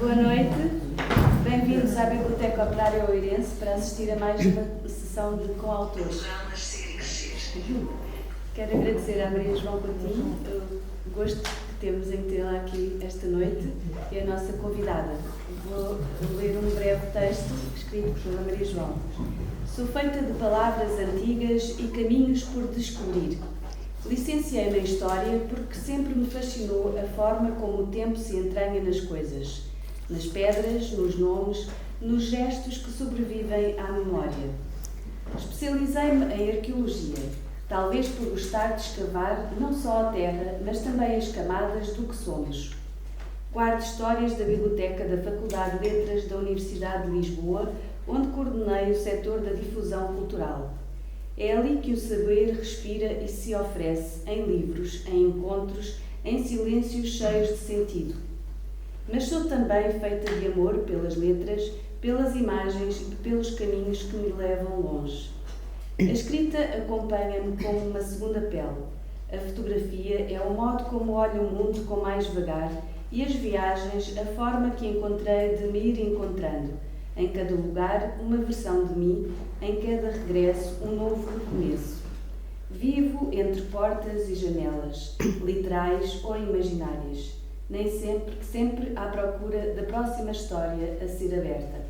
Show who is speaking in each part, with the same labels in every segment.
Speaker 1: Boa noite, bem-vindos à Biblioteca Operária Oeirense para assistir a mais uma sessão de coautores. Quero agradecer à Maria João Coutinho o gosto que temos em tê-la aqui esta noite e a nossa convidada. Vou ler um breve texto escrito pela Maria João. Sou feita de palavras antigas e caminhos por descobrir. Licenciei-me em História porque sempre me fascinou a forma como o tempo se entranha nas coisas, nas pedras, nos nomes, nos gestos que sobrevivem à memória. Especializei-me em Arqueologia, talvez por gostar de escavar não só a terra, mas também as camadas do que somos. Guardo histórias da Biblioteca da Faculdade de Letras da Universidade de Lisboa, onde coordenei o setor da difusão cultural. É ali que o saber respira e se oferece, em livros, em encontros, em silêncios cheios de sentido. Mas sou também feita de amor pelas letras, pelas imagens e pelos caminhos que me levam longe. A escrita acompanha-me como uma segunda pele. A fotografia é o modo como olho o mundo com mais vagar e as viagens a forma que encontrei de me ir encontrando. Em cada lugar, uma versão de mim, em cada regresso, um novo recomeço. Vivo entre portas e janelas, literais ou imaginárias, nem sempre à procura da próxima história a ser aberta.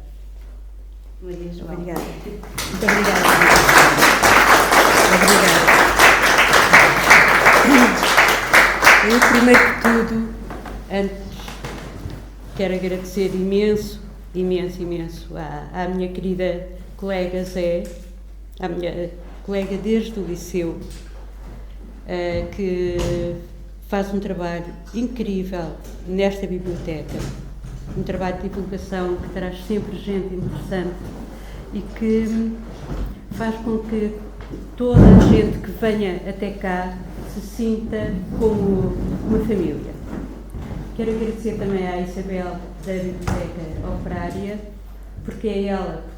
Speaker 1: Maria João.
Speaker 2: Obrigada. Muito obrigada. Obrigada. Eu, primeiro que tudo, antes quero agradecer imenso à minha querida colega Zé, à minha colega desde o liceu, que faz um trabalho incrível nesta biblioteca, um trabalho de divulgação que traz sempre gente interessante e que faz com que toda a gente que venha até cá se sinta como uma família. Quero agradecer também à Isabel da Biblioteca Operária, porque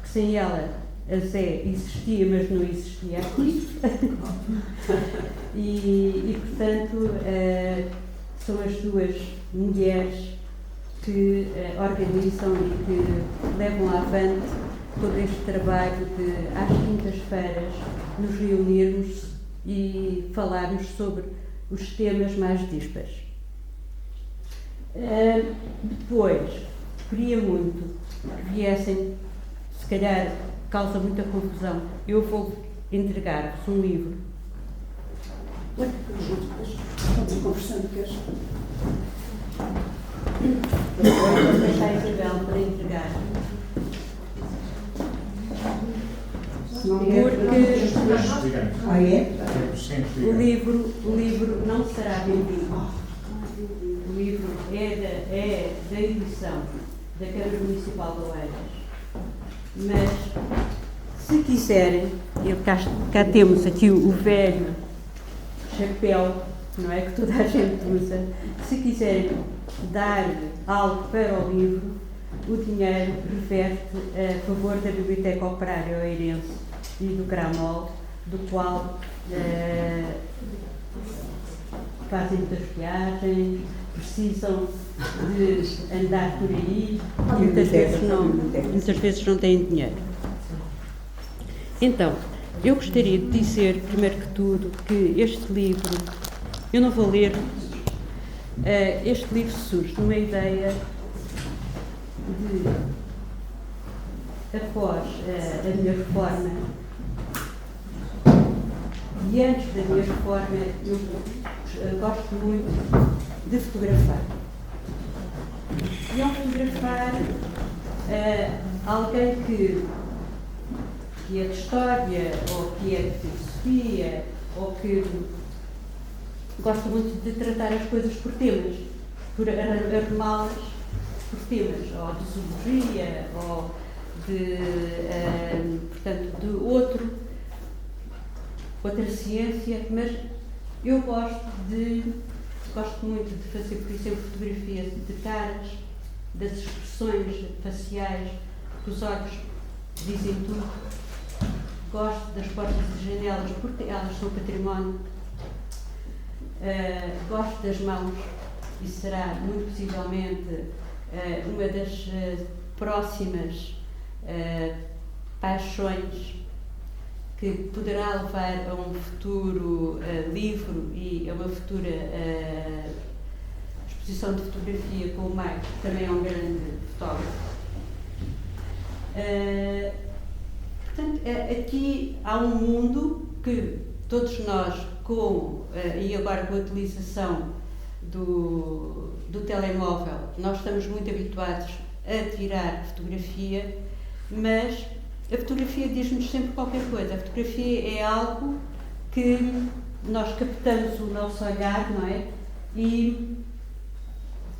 Speaker 2: sem ela a Zé existia, mas não existia aqui. Portanto, são as duas mulheres que organizam e que levam avante todo este trabalho de, às quintas-feiras, nos reunirmos e falarmos sobre os temas mais dispares. Depois, queria muito que viessem, se calhar causa muita confusão, eu vou entregar-vos um livro.
Speaker 3: Estamos conversando, queres?
Speaker 2: Vou deixar a Isabel para entregar. Porque o livro não será vendido. O livro é da edição da Câmara Municipal de Oeiras. Mas, se quiserem, cá temos aqui o velho chapéu, não é, que toda a gente usa. Se quiserem dar algo para o livro, o dinheiro reverte a favor da Biblioteca Operária Oeirense e do Gramol, do qual fazem muitas viagens, precisam de andar por aí e muitas vezes não têm dinheiro. Então, eu gostaria de dizer, primeiro que tudo, que este livro, eu não vou ler, este livro surge de uma ideia de, após a minha reforma, e antes da minha reforma, eu gosto muito de fotografar. E ao fotografar alguém que é de história, ou que é de filosofia, ou que gosta muito de tratar as coisas por temas, por arrumá-las por temas, ou de zoologia, ou de, portanto, de outra ciência, mas eu gosto muito de fazer, por exemplo, fotografias de caras, das expressões faciais, que os olhos dizem tudo. Gosto das portas e janelas porque elas são património. gosto das mãos e será muito possivelmente uma das próximas paixões que poderá levar a um futuro livro e a uma futura exposição de fotografia com o Marco, que também é um grande fotógrafo. Portanto, aqui há um mundo que todos nós, e agora com a utilização do telemóvel, nós estamos muito habituados a tirar fotografia, mas a fotografia diz-nos sempre qualquer coisa. A fotografia é algo que nós captamos o nosso olhar, não é? E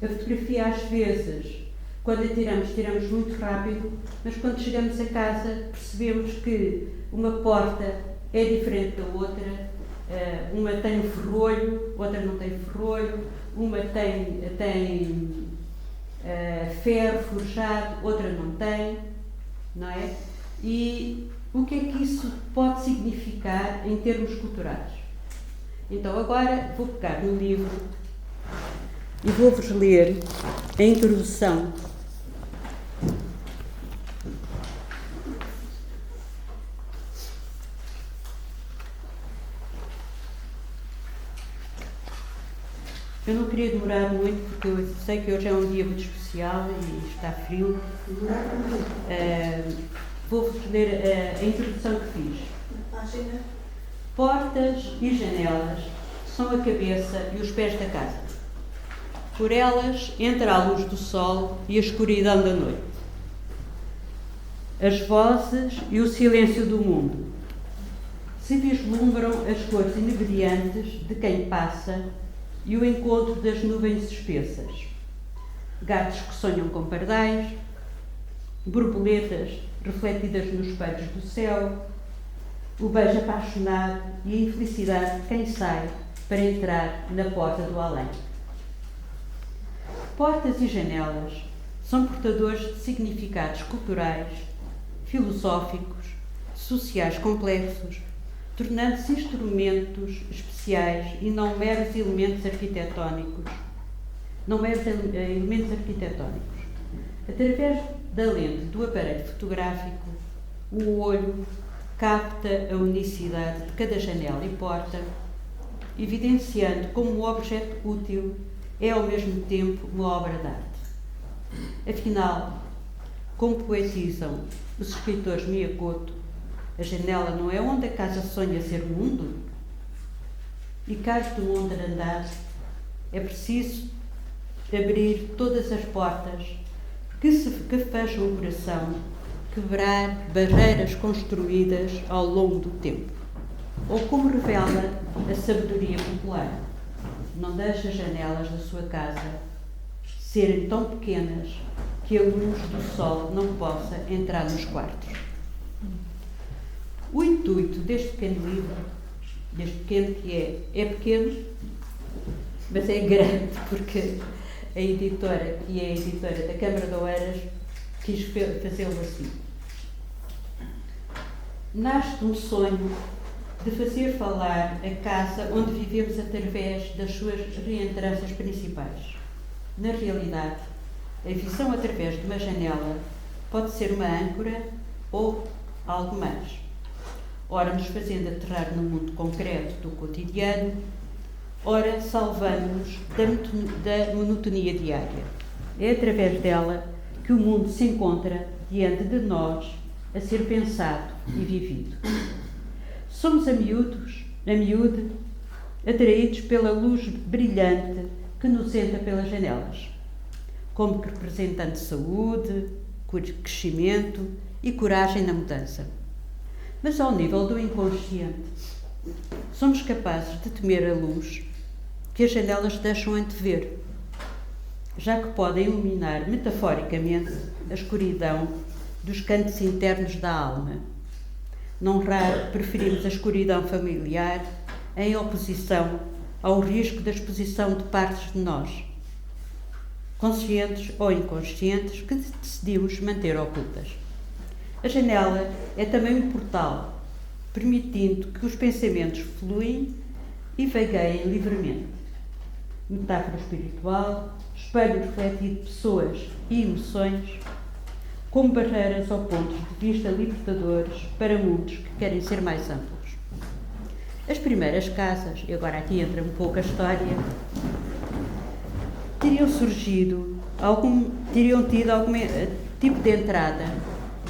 Speaker 2: a fotografia, às vezes, quando a tiramos muito rápido, mas quando chegamos a casa percebemos que uma porta é diferente da outra, uma tem um ferrolho, outra não tem ferrolho, uma tem ferro forjado, outra não tem, não é? E o que é que isso pode significar em termos culturais? Então agora vou pegar no livro e vou-vos ler a introdução . Eu não queria demorar muito, porque eu sei que hoje é um dia muito especial e está frio. Vou-vos ler a introdução que fiz. Portas e janelas são a cabeça e os pés da casa. Por elas entra a luz do sol e a escuridão da noite. As vozes e o silêncio do mundo. Se vislumbram as cores inebriantes de quem passa e o encontro das nuvens espessas. Gatos que sonham com pardais, borboletas refletidas nos espelhos do céu, o beijo apaixonado e a infelicidade de quem sai para entrar na porta do além. Portas e janelas são portadores de significados culturais, filosóficos, sociais complexos, tornando-se instrumentos especiais e não meros elementos arquitetónicos. Através da lente do aparelho fotográfico, o olho capta a unicidade de cada janela e porta, evidenciando como o objeto útil é ao mesmo tempo uma obra de arte. Afinal, como poetizam os escritores Miyakoto, a janela não é onde a casa sonha ser mundo? E caso do mundo andar, é preciso abrir todas as portas que fecham o coração, quebrar barreiras construídas ao longo do tempo. Ou como revela a sabedoria popular, não deixe as janelas da sua casa serem tão pequenas que a luz do sol não possa entrar nos quartos. O intuito deste pequeno livro, deste pequeno que é pequeno, mas é grande, porque a editora, que é a editora da Câmara de Oeiras, quis fazê-lo assim. Nasce um sonho de fazer falar a casa onde vivemos através das suas reentranças principais. Na realidade, a visão através de uma janela pode ser uma âncora ou algo mais. Ora nos fazendo aterrar no mundo concreto do cotidiano, ora salvando-nos da monotonia diária. É através dela que o mundo se encontra diante de nós a ser pensado e vivido. Somos a miúde, atraídos pela luz brilhante que nos entra pelas janelas, como representando saúde, crescimento e coragem na mudança. Mas ao nível do inconsciente, somos capazes de temer a luz que as janelas deixam antever, já que podem iluminar metaforicamente a escuridão dos cantos internos da alma. Não raro preferimos a escuridão familiar em oposição ao risco da exposição de partes de nós, conscientes ou inconscientes, que decidimos manter ocultas. A janela é também um portal, permitindo que os pensamentos fluem e vagueiem livremente. Metáfora espiritual, espelho refletido de pessoas e emoções, como barreiras ou pontos de vista libertadores para mundos que querem ser mais amplos. As primeiras casas, e agora aqui entra um pouco a história, teriam tido algum tipo de entrada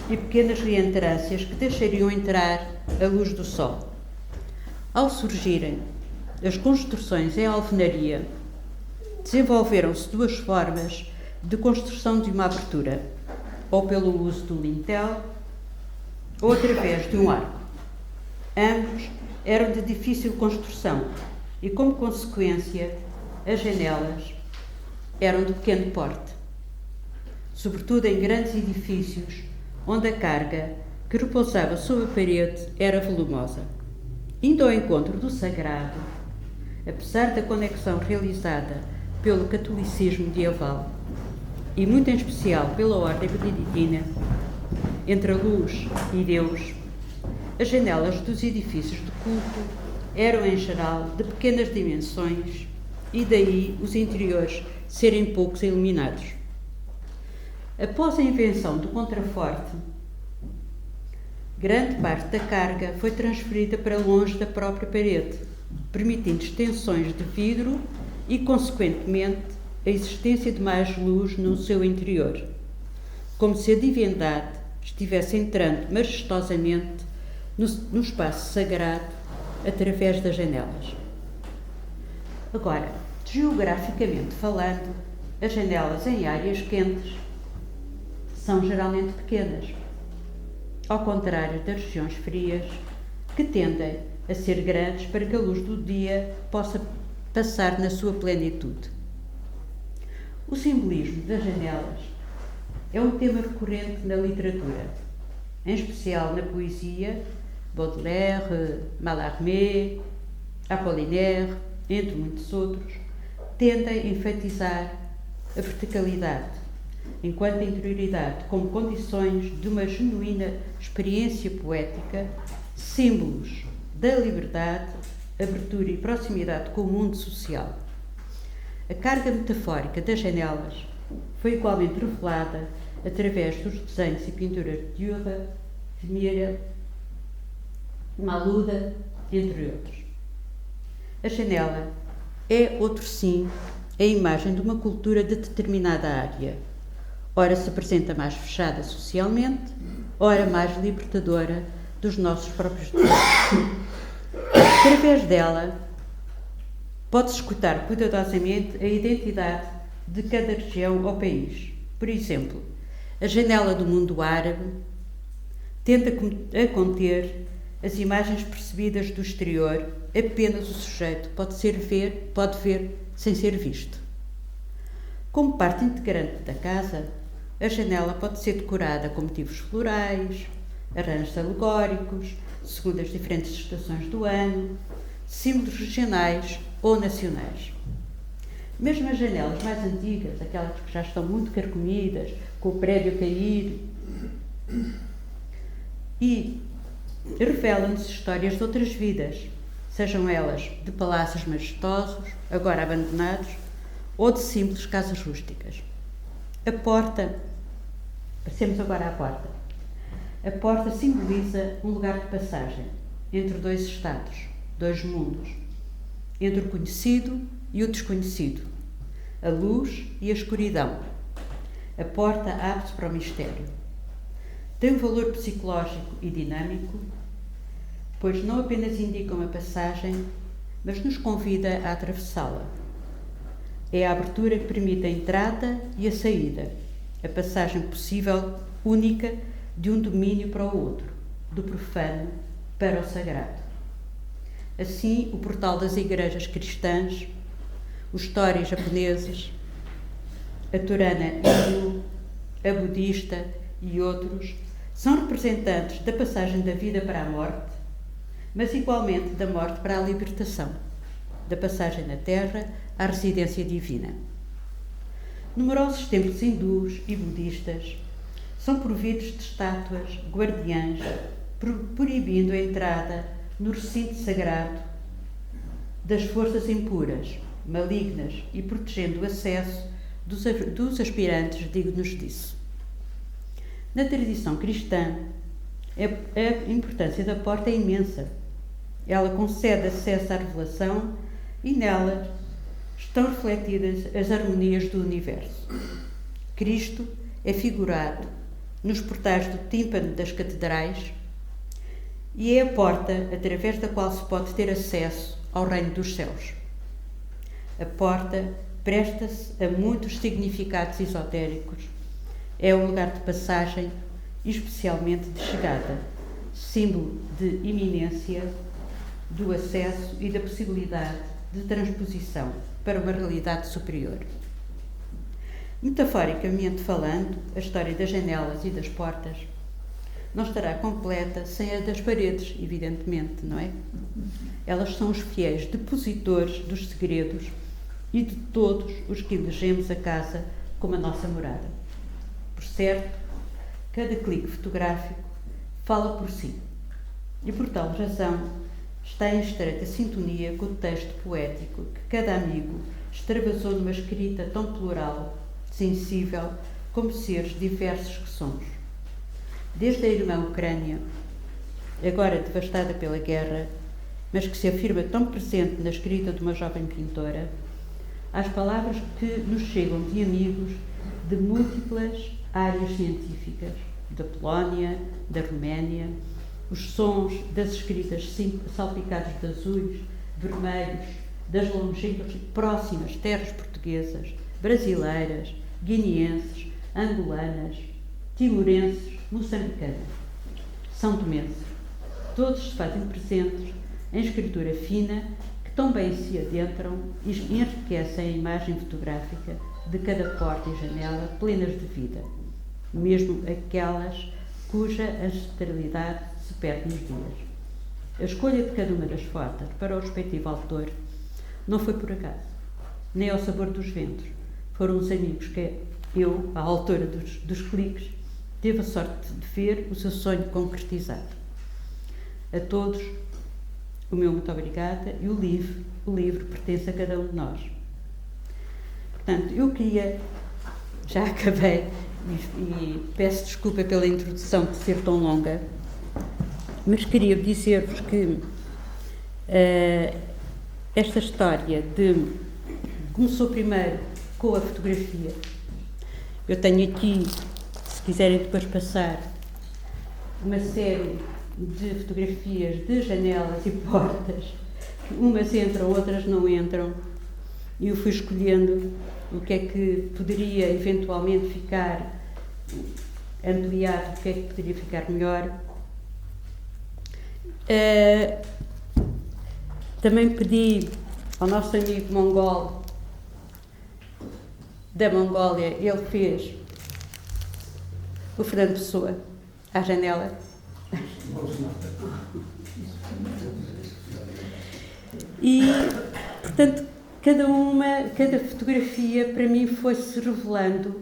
Speaker 2: e pequenas reentrâncias que deixariam entrar a luz do sol. Ao surgirem as construções em alvenaria, desenvolveram-se duas formas de construção de uma abertura, ou pelo uso do lintel, ou através de um arco. Ambos eram de difícil construção e, como consequência, as janelas eram de pequeno porte, sobretudo em grandes edifícios, onde a carga que repousava sob a parede era volumosa. Indo ao encontro do sagrado, apesar da conexão realizada pelo catolicismo medieval, e muito em especial pela ordem beneditina, entre a luz e Deus, as janelas dos edifícios de culto eram, em geral, de pequenas dimensões e daí os interiores serem poucos iluminados. Após a invenção do contraforte, grande parte da carga foi transferida para longe da própria parede, permitindo extensões de vidro e, consequentemente, a existência de mais luz no seu interior, como se a divindade estivesse entrando majestosamente no espaço sagrado através das janelas. Agora, geograficamente falando, as janelas em áreas quentes são geralmente pequenas, ao contrário das regiões frias, que tendem a ser grandes para que a luz do dia possa passar na sua plenitude. O simbolismo das janelas é um tema recorrente na literatura, em especial na poesia, Baudelaire, Mallarmé, Apollinaire, entre muitos outros, tendem a enfatizar a verticalidade, enquanto a interioridade como condições de uma genuína experiência poética, símbolos da liberdade, abertura e proximidade com o mundo social. A carga metafórica das janelas foi igualmente revelada através dos desenhos e pinturas de Dürer, Vermeer, Maluda, entre outros. A janela é, outro sim, a imagem de uma cultura de determinada área. Ora se apresenta mais fechada socialmente, ora mais libertadora dos nossos próprios desejos. Através dela, pode-se escutar cuidadosamente a identidade de cada região ou país. Por exemplo, a janela do mundo árabe tenta a conter as imagens percebidas do exterior, apenas o sujeito pode ver sem ser visto. Como parte integrante da casa, a janela pode ser decorada com motivos florais, arranjos alegóricos, segundo as diferentes estações do ano, símbolos regionais ou nacionais. Mesmo as janelas mais antigas, aquelas que já estão muito carcomidas, com o prédio a cair, e revelam-nos histórias de outras vidas, sejam elas de palácios majestosos, agora abandonados, ou de simples casas rústicas. A porta, passemos agora à porta. A porta simboliza um lugar de passagem entre dois estados, dois mundos, entre o conhecido e o desconhecido, a luz e a escuridão. A porta abre-se para o mistério. Tem um valor psicológico e dinâmico, pois não apenas indica uma passagem, mas nos convida a atravessá-la. É a abertura que permite a entrada e a saída, a passagem possível, única, de um domínio para o outro, do profano para o sagrado. Assim, o portal das igrejas cristãs, os tori japoneses, a turana hindu, a budista e outros, são representantes da passagem da vida para a morte, mas igualmente da morte para a libertação, da passagem na terra à residência divina. Numerosos templos hindus e budistas são providos de estátuas guardiãs, proibindo a entrada no recinto sagrado das forças impuras, malignas e protegendo o acesso dos aspirantes dignos disso. Na tradição cristã, a importância da porta é imensa. Ela concede acesso à revelação e nela estão refletidas as harmonias do universo. Cristo é figurado nos portais do tímpano das catedrais e é a porta através da qual se pode ter acesso ao reino dos céus. A porta presta-se a muitos significados esotéricos. É um lugar de passagem e especialmente de chegada, símbolo de iminência, do acesso e da possibilidade de transposição para uma realidade superior. Metaforicamente falando, a história das janelas e das portas não estará completa sem a das paredes, evidentemente, não é? Elas são os fiéis depositores dos segredos e de todos os que elegemos a casa como a nossa morada. Por certo, cada clique fotográfico fala por si e, por tal razão, está em estreita sintonia com o texto poético que cada amigo extravasou numa escrita tão plural, sensível, como seres diversos que somos. Desde a irmã Ucrânia, agora devastada pela guerra, mas que se afirma tão presente na escrita de uma jovem pintora, às palavras que nos chegam de amigos de múltiplas áreas científicas, da Polónia, da Roménia, os sons das escritas salpicados de azuis, vermelhos, das longínquas e próximas terras portuguesas, brasileiras, guineenses, angolanas, timorenses, moçambicanas, são tomenses. Todos se fazem presentes em escritura fina que tão bem se adentram e enriquecem a imagem fotográfica de cada porta e janela plenas de vida, mesmo aquelas cuja ancestralidade se perde nos dias. A escolha de cada uma das fotos para o respectivo autor não foi por acaso, nem ao sabor dos ventos. Foram os amigos que eu, à altura dos cliques, teve a sorte de ver o seu sonho concretizado. A todos, o meu muito obrigada, e o livro pertence a cada um de nós. Portanto, eu queria, já acabei, e peço desculpa pela introdução de ser tão longa, mas queria dizer-vos que esta história começou primeiro com a fotografia. Eu tenho aqui, se quiserem depois passar, uma série de fotografias de janelas e portas, que umas entram, outras não entram, e eu fui escolhendo o que é que poderia eventualmente ficar ampliado, o que é que poderia ficar melhor. Também pedi ao nosso amigo mongol da Mongólia, ele fez o Fernando Pessoa à janela. E, portanto, cada fotografia para mim foi-se revelando,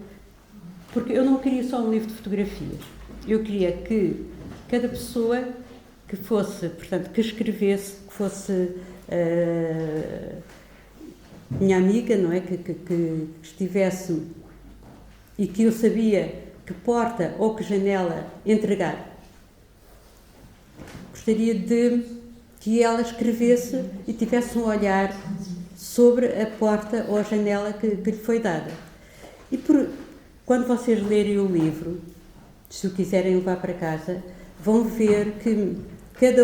Speaker 2: porque eu não queria só um livro de fotografias, eu queria que cada pessoa que fosse, portanto, que escrevesse, que fosse minha amiga, não é? Que estivesse e que eu sabia que porta ou que janela entregar. Gostaria de que ela escrevesse e tivesse um olhar sobre a porta ou a janela que lhe foi dada. E quando vocês lerem o livro, se o quiserem levar para casa, vão ver que cada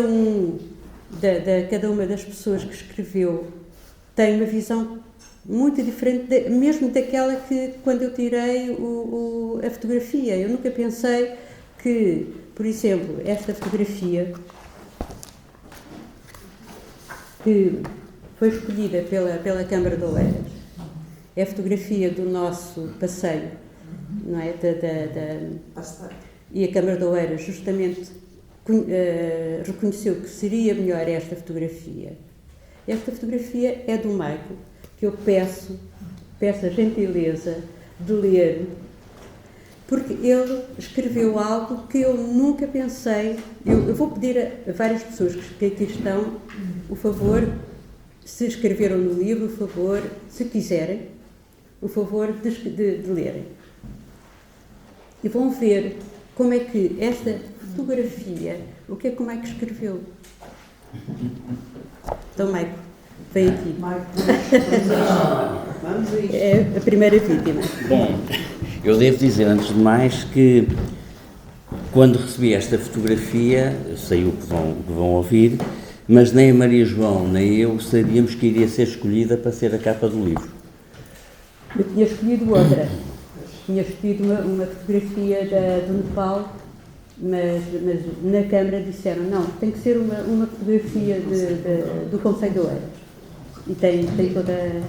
Speaker 2: uma das pessoas que escreveu tem uma visão muito diferente, mesmo daquela que, quando eu tirei a fotografia. Eu nunca pensei que, por exemplo, esta fotografia, que foi escolhida pela Câmara de Oeiras, é a fotografia do nosso passeio, não é? E a Câmara de Oeiras justamente reconheceu que seria melhor esta fotografia. Esta fotografia é do Maico, que eu peço a gentileza de ler, porque ele escreveu algo que eu nunca pensei. Eu vou pedir a várias pessoas que aqui estão o favor se escreveram no livro, por favor, se quiserem, o favor de lerem. E vão ver como é que esta fotografia, o que é que o Maico escreveu. Então, Maico, vem aqui. É a primeira vítima.
Speaker 4: Bom, eu devo dizer, antes de mais, que quando recebi esta fotografia, eu sei o que vão ouvir, mas nem a Maria João nem eu sabíamos que iria ser escolhida para ser a capa do livro.
Speaker 2: Eu tinha escolhido outra. Tinha escolhido uma fotografia do Nepal, mas na Câmara disseram, não, tem que ser uma fotografia do Conselho de Oeiras. E tem toda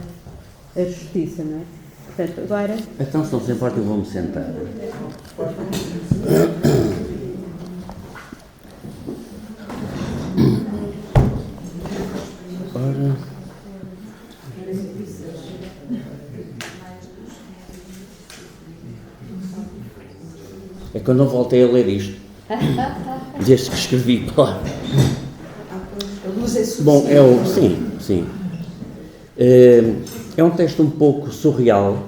Speaker 2: a justiça, não é? Portanto, agora...
Speaker 4: Então, se não se importa, eu vou-me sentar. Ora... É que eu não voltei a ler isto, desde que escrevi, claro. Bom, sim. É um texto um pouco surreal,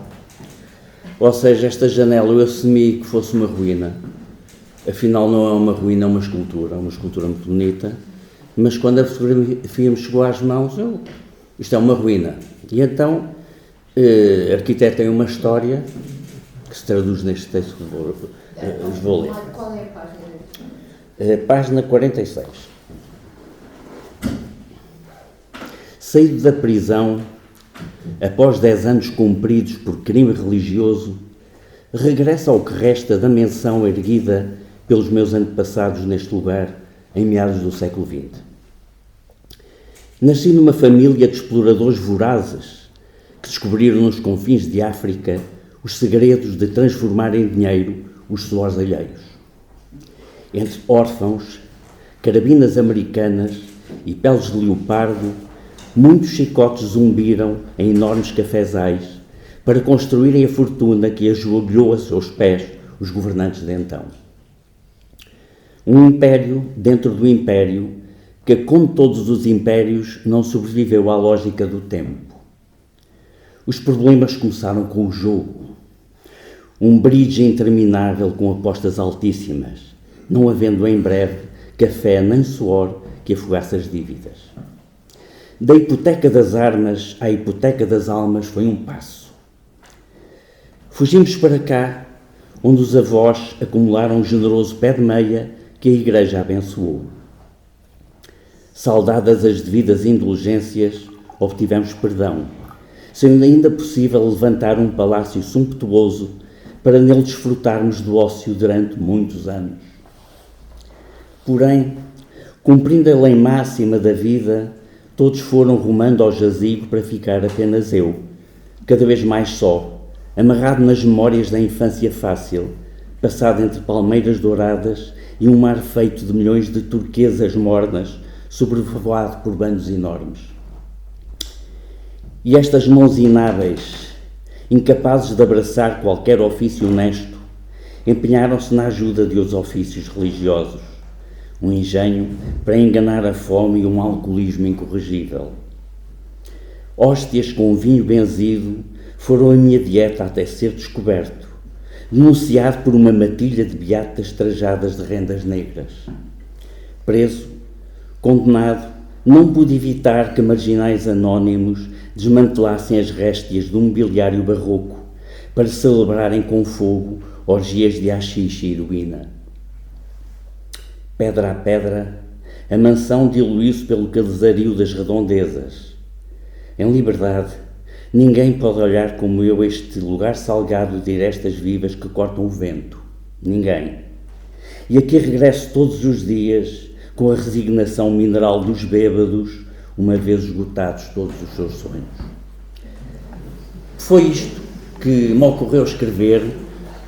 Speaker 4: ou seja, esta janela eu assumi que fosse uma ruína, afinal não é uma ruína, é uma escultura muito bonita, mas quando a fotografia me chegou às mãos, isto é uma ruína. E então, a arquiteta tem uma história que se traduz neste texto que vou ler.
Speaker 5: Qual é a página?
Speaker 4: Página 46. Saído da prisão, após 10 anos cumpridos por crime religioso, regresso ao que resta da menção erguida pelos meus antepassados neste lugar, em meados do século XX. Nasci numa família de exploradores vorazes que descobriram nos confins de África os segredos de transformar em dinheiro os suores alheios. Entre órfãos, carabinas americanas e peles de leopardo, muitos chicotes zumbiram em enormes cafezais para construírem a fortuna que ajoelhou a seus pés os governantes de então. Um império dentro do império que, como todos os impérios, não sobreviveu à lógica do tempo. Os problemas começaram com o jogo. Um bridge interminável com apostas altíssimas, não havendo em breve café nem suor que afogasse as dívidas. Da hipoteca das armas à hipoteca das almas foi um passo. Fugimos para cá, onde os avós acumularam um generoso pé de meia que a Igreja abençoou. Saudadas as devidas indulgências, obtivemos perdão, sendo ainda possível levantar um palácio sumptuoso para nele desfrutarmos do ócio durante muitos anos. Porém, cumprindo a lei máxima da vida, todos foram rumando ao jazigo para ficar apenas eu, cada vez mais só, amarrado nas memórias da infância fácil, passado entre palmeiras douradas e um mar feito de milhões de turquesas mornas, sobrevoado por bandos enormes. E estas mãos inábeis, incapazes de abraçar qualquer ofício honesto, empenharam-se na ajuda de outros ofícios religiosos, um engenho para enganar a fome e um alcoolismo incorrigível. Hóstias com vinho benzido foram a minha dieta até ser descoberto, denunciado por uma matilha de beatas trajadas de rendas negras. Preso, condenado, não pude evitar que marginais anónimos desmantelassem as réstias do mobiliário barroco para celebrarem com fogo orgias de haxixe e heroína. Pedra a pedra, a mansão diluiu-se pelo casario das redondezas. Em liberdade, ninguém pode olhar como eu este lugar salgado de arestas vivas que cortam o vento. Ninguém. E aqui regresso todos os dias com a resignação mineral dos bêbados, uma vez esgotados todos os seus sonhos. Foi isto que me ocorreu escrever,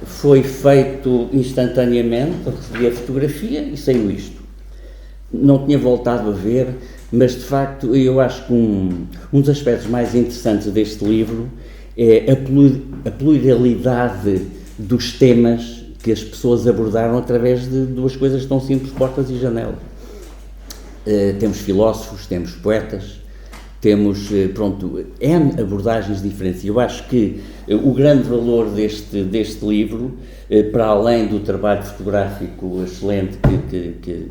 Speaker 4: foi feito instantaneamente, recebi a fotografia e saiu isto. Não tinha voltado a ver, mas de facto eu acho que um dos aspectos mais interessantes deste livro é a pluralidade dos temas que as pessoas abordaram através de duas coisas tão simples, portas e janelas. Temos filósofos, temos poetas, temos, pronto, N abordagens diferentes. Eu acho que o grande valor deste livro, para além do trabalho fotográfico excelente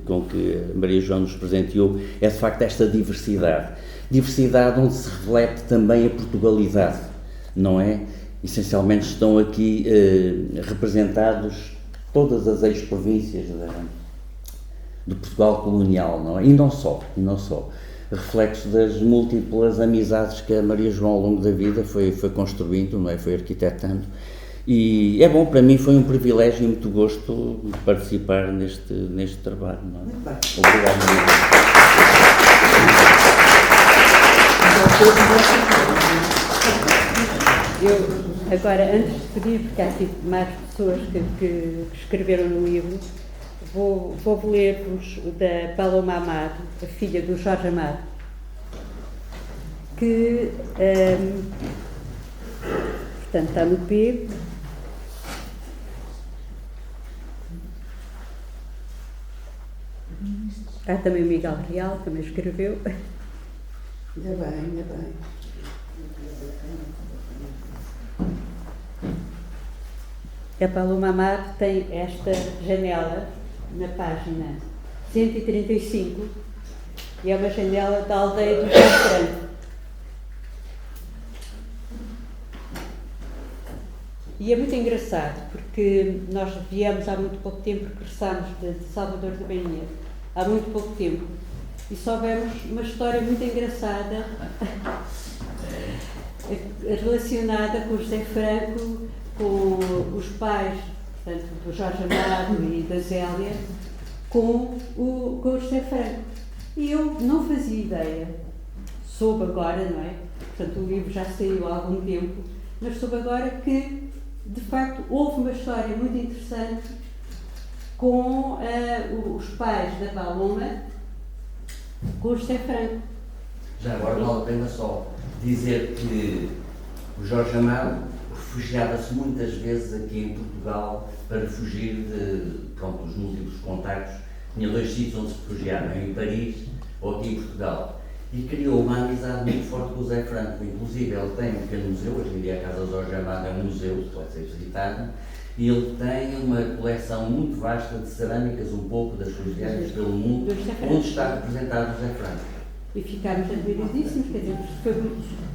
Speaker 4: com que a Maria João nos presenteou, é de facto esta diversidade. Diversidade onde se reflete também a Portugalidade, não é? Essencialmente estão aqui representados todas as ex-províncias do Portugal colonial, não é? E não só. Reflexo das múltiplas amizades que a Maria João ao longo da vida foi construindo, não é? Foi arquitetando. E é bom, para mim foi um privilégio e muito gosto participar neste trabalho, não é?
Speaker 3: Muito bem.
Speaker 4: Obrigado.
Speaker 2: Agora, antes de pedir, porque há aqui mais pessoas que escreveram no livro, vou ler-vos da Paloma Amado, a filha do Jorge Amado, que, portanto, está no P. Há também o Miguel Real, também escreveu.
Speaker 3: Ainda bem.
Speaker 2: A Paloma Amado tem esta janela na página 135 e é uma janela da aldeia do Jorge Franco. E é muito engraçado porque nós viemos há muito pouco tempo, regressámos de Salvador da Bahia há muito pouco tempo e soubemos uma história muito engraçada relacionada com o José Franco, com os pais, portanto, do Jorge Amado e da Zélia, com o José Franco. E eu não fazia ideia, soube agora, não é? Portanto, o livro já saiu há algum tempo, mas soube agora que, de facto, houve uma história muito interessante com os pais da Paloma, com o José Franco.
Speaker 4: Já agora vale a pena só dizer que o Jorge Amado refugiava-se muitas vezes aqui em Portugal para fugir dos múltiplos contactos. Tinha 2 sítios onde se refugiava, em Paris ou aqui em Portugal. E criou uma amizade muito forte com o Zé Franco. Inclusive, ele tem um pequeno museu, hoje em dia a Casa do Jorge Amado é um museu que pode ser visitado, e ele tem uma coleção muito vasta de cerâmicas, um pouco das suas viagens pelo mundo, onde está representado o Zé Franco.
Speaker 2: E ficámos admiradíssimos, quer dizer, foi muito.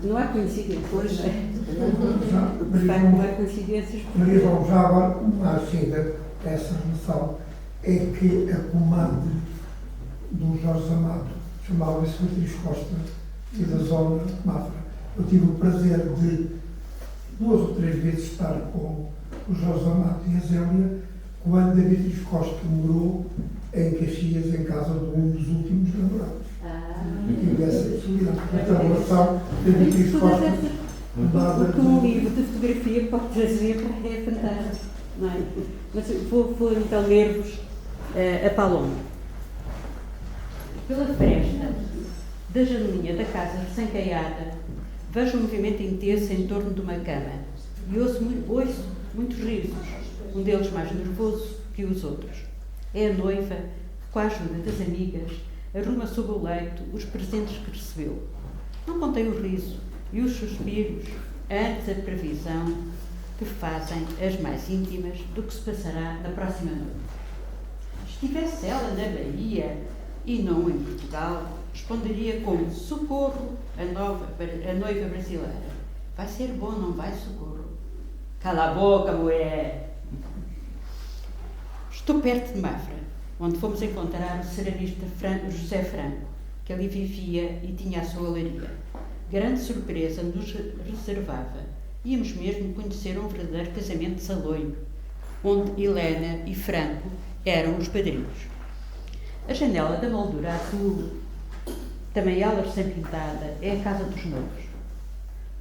Speaker 2: Não há coincidências, não é? De facto, não há coincidências.
Speaker 6: Maria João, já agora, uma agenda dessa relação é que a comadre do Jorge Amado chamava-se Beatriz Costa e da zona de Mafra. Eu tive o prazer de 2 ou 3 vezes estar com o Jorge Amado e a Zélia quando a Beatriz Costa morou em Caxias, em casa de um dos últimos namorados. Tive essa possibilidade. Então, a relação da Beatriz Costa.
Speaker 2: O que um livro de fotografia pode trazer é fantástico, não é? Mas vou então ler-vos a Paloma. Pela fresta da janelinha da casa recém-caiada, vejo um movimento intenso em torno de uma cama e ouço muitos risos, um deles mais nervoso que os outros. É a noiva que, com a ajuda das amigas, arruma sob o leito os presentes que recebeu. Não contém o riso e os suspiros, antes a previsão que fazem as mais íntimas do que se passará na próxima noite. Estivesse ela na Bahia e não em Portugal, responderia com socorro a noiva brasileira. Vai ser bom, não vai, socorro? Cala a boca, mulher! Estou perto de Mafra, onde fomos encontrar o ceramista José Franco, que ali vivia e tinha a sua olaria. Grande surpresa nos reservava. Íamos mesmo conhecer um verdadeiro casamento de saloio, onde Helena e Franco eram os padrinhos. A janela da moldura azul, também ela recém-pintada, é a casa dos noivos.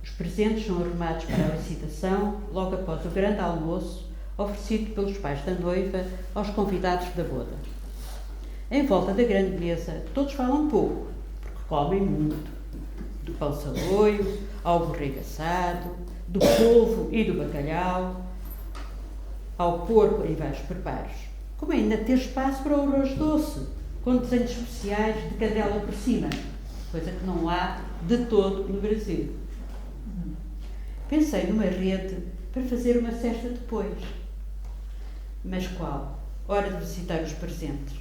Speaker 2: Os presentes são arrumados para a licitação logo após o grande almoço oferecido pelos pais da noiva aos convidados da boda. Em volta da grande mesa, todos falam pouco, porque comem muito. Do pão saloio, ao borrego assado, do polvo e do bacalhau, ao porco em vários preparos. Como ainda ter espaço para o arroz doce, com desenhos especiais de cadela por cima. coisa que não há de todo no Brasil. Pensei numa rede para fazer uma cesta depois. Mas qual? Hora de visitar os presentes.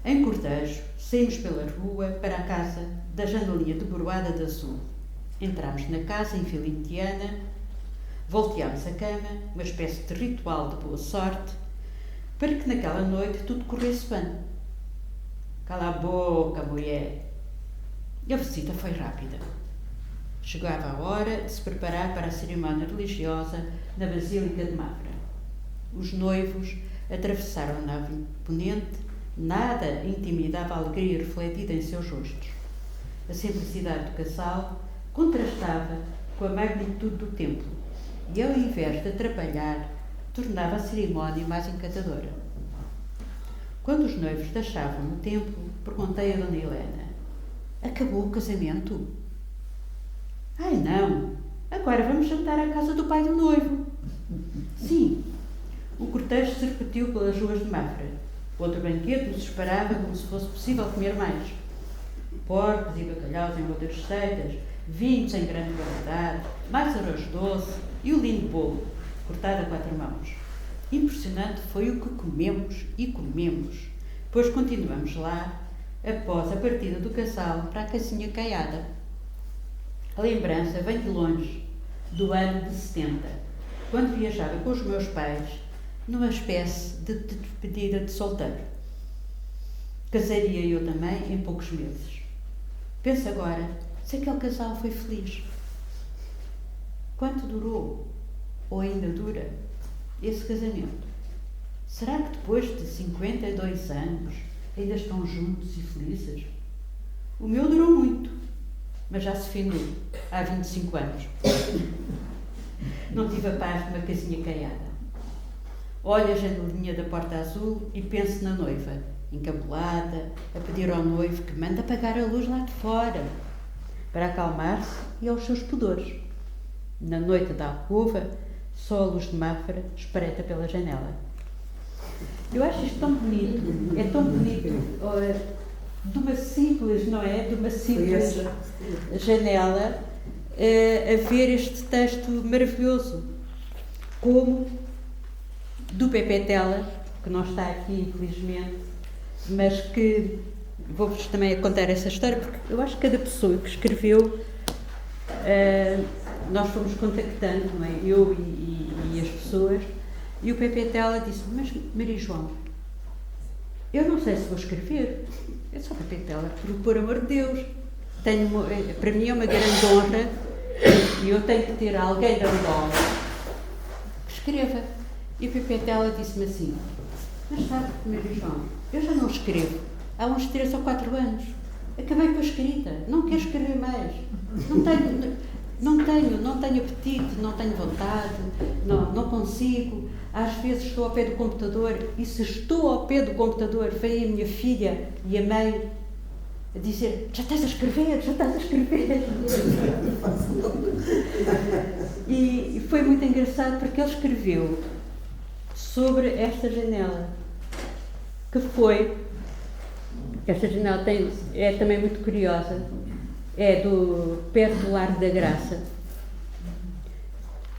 Speaker 2: Em cortejo, saímos pela rua para a casa da janelinha deboroada de azul. Entramos na casa em fila indiana, volteámos a cama, uma espécie de ritual de boa sorte, para que naquela noite tudo corresse bem. Cala a boca, mulher. E a visita foi rápida. Chegava a hora de se preparar para a cerimónia religiosa na Basílica de Mafra. Os noivos atravessaram a nave imponente, nada intimidava a alegria refletida em seus rostos. A simplicidade do casal contrastava com a magnitude do templo e, ao invés de atrapalhar, tornava a cerimónia mais encantadora. Quando os noivos deixavam o templo, perguntei a Dona Helena: acabou o casamento? Ai, não! Agora vamos jantar à casa do pai do noivo. Sim. O cortejo se repetiu pelas ruas de Mafra. Outro banquete nos esperava como se fosse possível comer mais. Porcos e bacalhaus em outras receitas, vinhos em grande variedade, mais arroz doce e o lindo bolo, cortado a 4 mãos. Impressionante foi o que comemos e comemos, pois continuamos lá após a partida do casal para a casinha caiada. A lembrança vem de longe, do ano de 70, quando viajava com os meus pais numa espécie de despedida de solteiro. Casaria eu também em poucos meses. Penso agora se aquele casal foi feliz. Quanto durou, ou ainda dura, esse casamento? Será que depois de 52 anos ainda estão juntos e felizes? O meu durou muito, mas já se findou há 25 anos. Não tive a paz de uma casinha caiada. Olho a janelinha da porta azul e penso na noiva, encabulada, a pedir ao noivo que manda apagar a luz lá de fora, para acalmar-se e aos seus pudores. Na noite da alcova, só a luz de Mafra espreita pela janela. Eu acho isto tão bonito, é tão bonito, de uma simples, não é? De uma simples janela, a ver este texto maravilhoso, como do Pepe Tela, que não está aqui, infelizmente, mas que vou-vos também contar essa história, porque eu acho que cada pessoa que escreveu, nós fomos contactando, não é? Eu e as pessoas, e o Pepe Tela disse: mas Maria João, eu não sei se vou escrever. Eu sou Pepe Tela, por amor de Deus, para mim é uma grande honra e eu tenho que ter alguém da Angola que escreva. E o Pepe Tela disse-me assim: mas sabe, Maria João, eu já não escrevo há uns 3 ou 4 anos. Acabei com a escrita, não quero escrever mais. Não tenho apetite, não tenho vontade, não consigo. Às vezes estou ao pé do computador e se estou ao pé do computador, vem a minha filha e a mãe a dizer: já estás a escrever. E foi muito engraçado porque ele escreveu sobre esta janela, que foi, esta janela é também muito curiosa, é perto do Largo da Graça,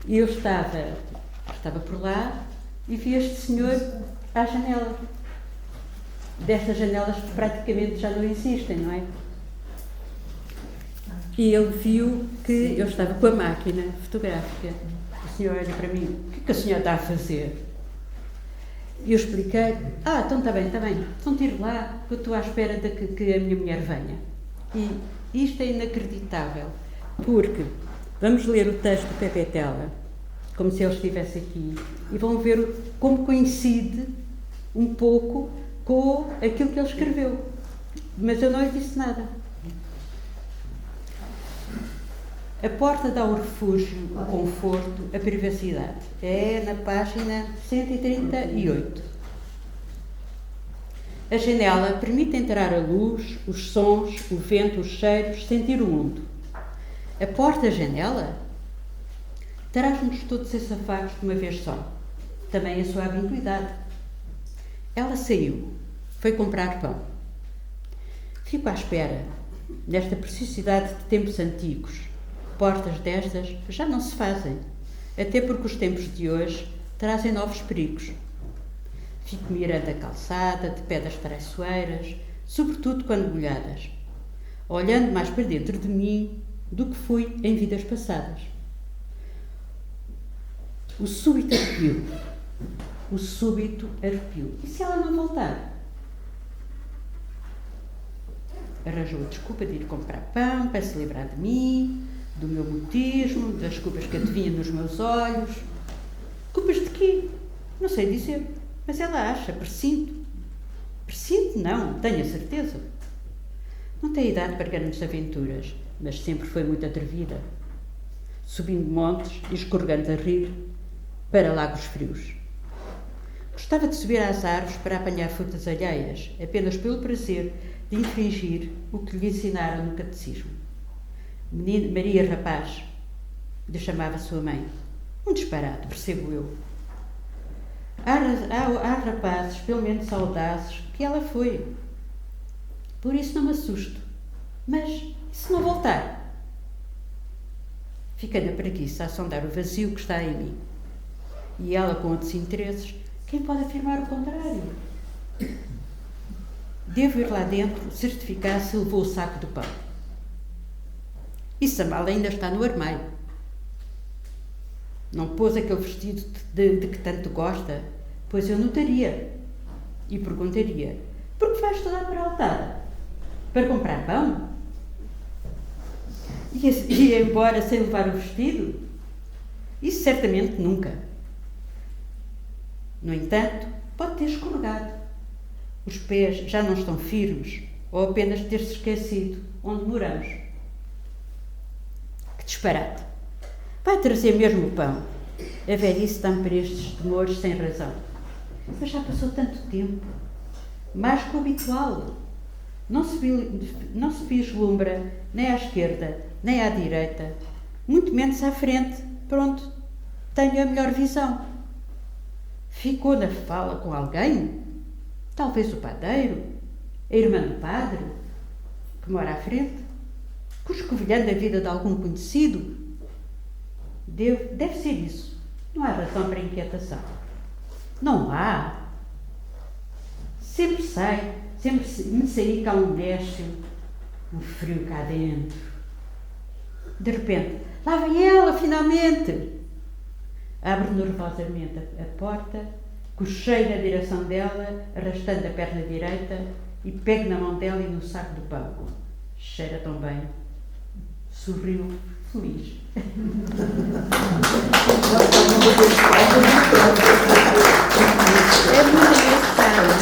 Speaker 2: e eu estava por lá e vi este senhor à janela, destas janelas que praticamente já não existem, não é? E ele viu que eu estava com a máquina fotográfica. O senhor olha para mim: o que a senhora está a fazer? E eu expliquei: então está bem, então tiro lá, que eu estou à espera de que a minha mulher venha. E isto é inacreditável, porque vamos ler o texto do Pepe Tela, como se ele estivesse aqui, e vão ver como coincide um pouco com aquilo que ele escreveu. Mas eu não lhe disse nada. A porta dá o refúgio, o conforto, a privacidade. É na página 138. A janela permite entrar a luz, os sons, o vento, os cheiros, sentir o mundo. A porta-janela traz-nos todos esses afagos de uma vez só. Também a sua ambiguidade. Ela saiu, foi comprar pão. Fico à espera nesta preciosidade de tempos antigos, portas destas já não se fazem, até porque os tempos de hoje trazem novos perigos. Fico mirando a calçada, de pé das traiçoeiras, sobretudo quando molhadas, olhando mais para dentro de mim do que fui em vidas passadas. O súbito arrepio. O súbito arrepio. E se ela não voltar? Arranjou a desculpa de ir comprar pão para se livrar de mim, do meu mutismo, das culpas que adivinha nos meus olhos. Culpas de quê? Não sei dizer, mas ela acha, pressinto. Pressinto não, tenho a certeza. Não tem idade para grandes aventuras, mas sempre foi muito atrevida. Subindo montes e escorregando a rir para lagos frios. Gostava de subir às árvores para apanhar frutas alheias, apenas pelo prazer de infringir o que lhe ensinaram no catecismo. Maria Rapaz, lhe chamava sua mãe. Um disparate, percebo eu. Há rapazes, pelo menos audazes, que ela foi. Por isso não me assusto. Mas, e se não voltar? Fiquei na preguiça a sondar o vazio que está em mim. E ela, com outros interesses, quem pode afirmar o contrário? Devo ir lá dentro certificar se levou o saco de pão. E se a mala ainda está no armário. Não pôs aquele vestido de que tanto gosta, pois eu notaria e perguntaria: por que vais toda aperaltada? Para comprar pão? E embora sem levar o vestido? Isso certamente nunca. No entanto, pode ter escorregado. Os pés já não estão firmes, ou apenas ter-se esquecido onde moramos. Que disparate! Vai trazer mesmo o pão. A velhice dá-me para estes temores sem razão. Mas já passou tanto tempo. Mais que o habitual. Não se vislumbra nem à esquerda, nem à direita, muito menos à frente. Pronto, tenho a melhor visão. Ficou na fala com alguém? Talvez o padeiro, a irmã do padre, que mora à frente, cuscovilhando a vida de algum conhecido. Deve ser isso. Não há razão para inquietação. Não há. Sempre me saí cá um décio, um frio cá dentro. De repente, lá vem ela, finalmente! Abre nervosamente a porta, cochei na direção dela, arrastando a perna direita, e pego na mão dela e no saco do pão. Cheira tão bem. Sorriu, feliz. É muito engraçado.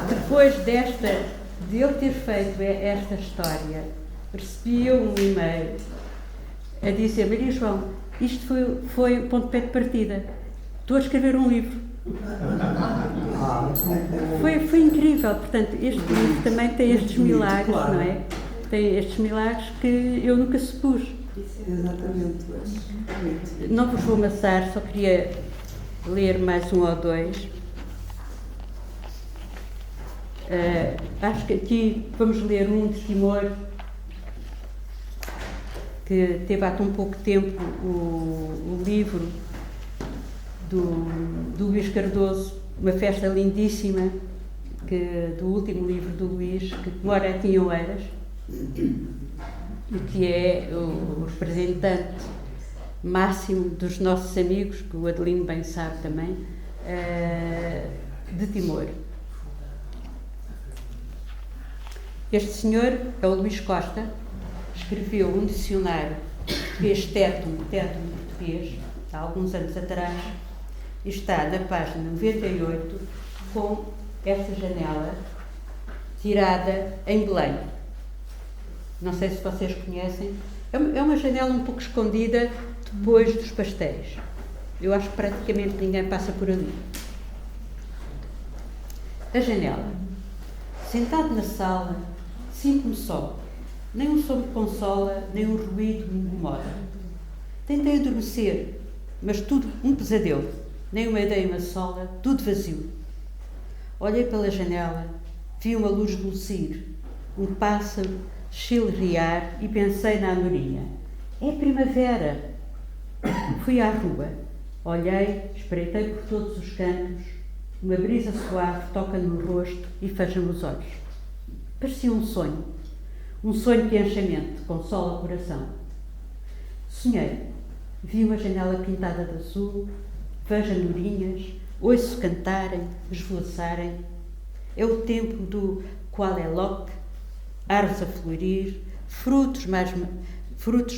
Speaker 2: Depois de eu ter feito esta história, recebi eu um e-mail a dizer: Maria João, isto foi o pontapé de partida. Estou a escrever um livro. Foi incrível. Portanto, este livro também tem estes milagres, não é? Tem estes milagres que eu nunca supus.
Speaker 3: Exatamente.
Speaker 2: Não vos vou amassar, só queria ler mais um ou dois. Acho que aqui vamos ler um de Timor, que teve há tão pouco tempo o livro do Luís Cardoso, uma festa lindíssima, do último livro do Luís, que mora aqui em Oeiras, e que é o representante máximo dos nossos amigos, que o Adelino bem sabe também, de Timor. Este senhor é o Luís Costa, escreveu um dicionário português tétano português, há alguns anos atrás, e está na página 98 com esta janela tirada em Belém. Não sei se vocês conhecem. É uma janela um pouco escondida depois dos pastéis. Eu acho que praticamente ninguém passa por ali. A janela. Sentado na sala, sinto-me só. Nem um som me consola, nem um ruído me incomoda. Tentei adormecer, mas tudo um pesadelo. Nem uma ideia me assola, tudo vazio. Olhei pela janela, vi uma luz lucir, um pássaro chilrear e pensei na andorinha. É primavera! Fui à rua, olhei, espreitei por todos os cantos, uma brisa suave toca-me no rosto e fecha-me os olhos. Parecia um sonho que enche a mente, consola o coração. Sonhei, vi uma janela pintada de azul, vejo andorinhas, ouço cantarem, esvoaçarem. É o tempo do Qualeloc, árvores a florir, frutos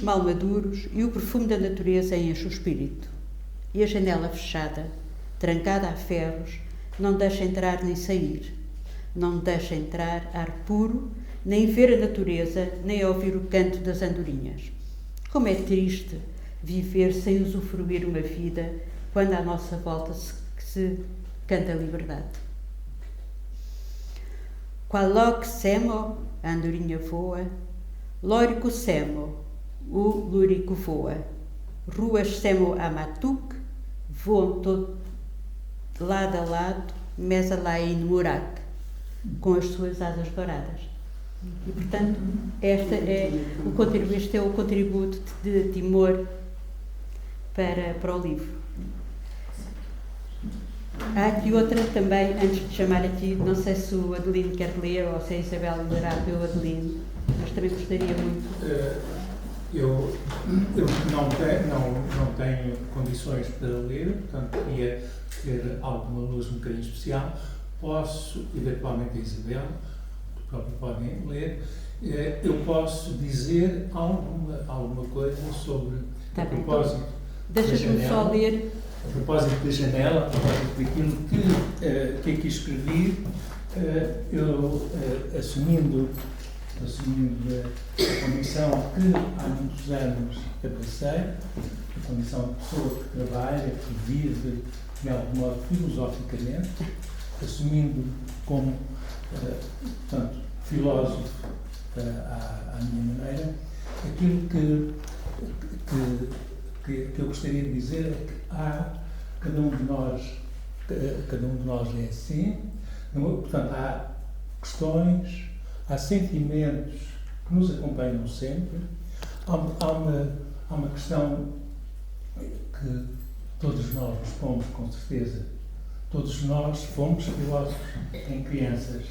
Speaker 2: mal maduros e o perfume da natureza enche o espírito. E a janela fechada, trancada a ferros, não deixa entrar nem sair. Não deixa entrar ar puro, nem ver a natureza, nem ouvir o canto das andorinhas. Como é triste viver sem usufruir uma vida quando à nossa volta se canta a liberdade. Qualoc semo, a andorinha voa, lórico semo, o lúrico voa, ruas semo a matuc, voam todo lado a lado, mesa lá em Murak, com as suas asas douradas. E, portanto, este é o contributo de Timor para o livro. Há aqui outra também, antes de chamar aqui, não sei se o Adelino quer ler ou se a Isabel lerá pelo Adelino, mas também gostaria muito.
Speaker 7: Eu não tenho condições para ler, portanto, queria ter alguma luz um bocadinho especial. Posso, eventualmente, a Isabel, o próprio podem ler, eu posso dizer alguma coisa sobre
Speaker 2: Tá
Speaker 7: a
Speaker 2: bem,
Speaker 7: propósito.
Speaker 2: Deixa-me só ler.
Speaker 7: A propósito da janela, a propósito daquilo que aqui escrevi, eu assumindo a condição que há muitos anos abracei, a condição de pessoa que trabalha, que vive de algum modo filosoficamente, assumindo como, portanto, filósofo à minha maneira, aquilo que eu gostaria de dizer é que cada um de nós é assim, portanto, há questões, há sentimentos que nos acompanham sempre, há uma questão que todos nós nos pomos, com certeza. Todos nós fomos filósofos em crianças.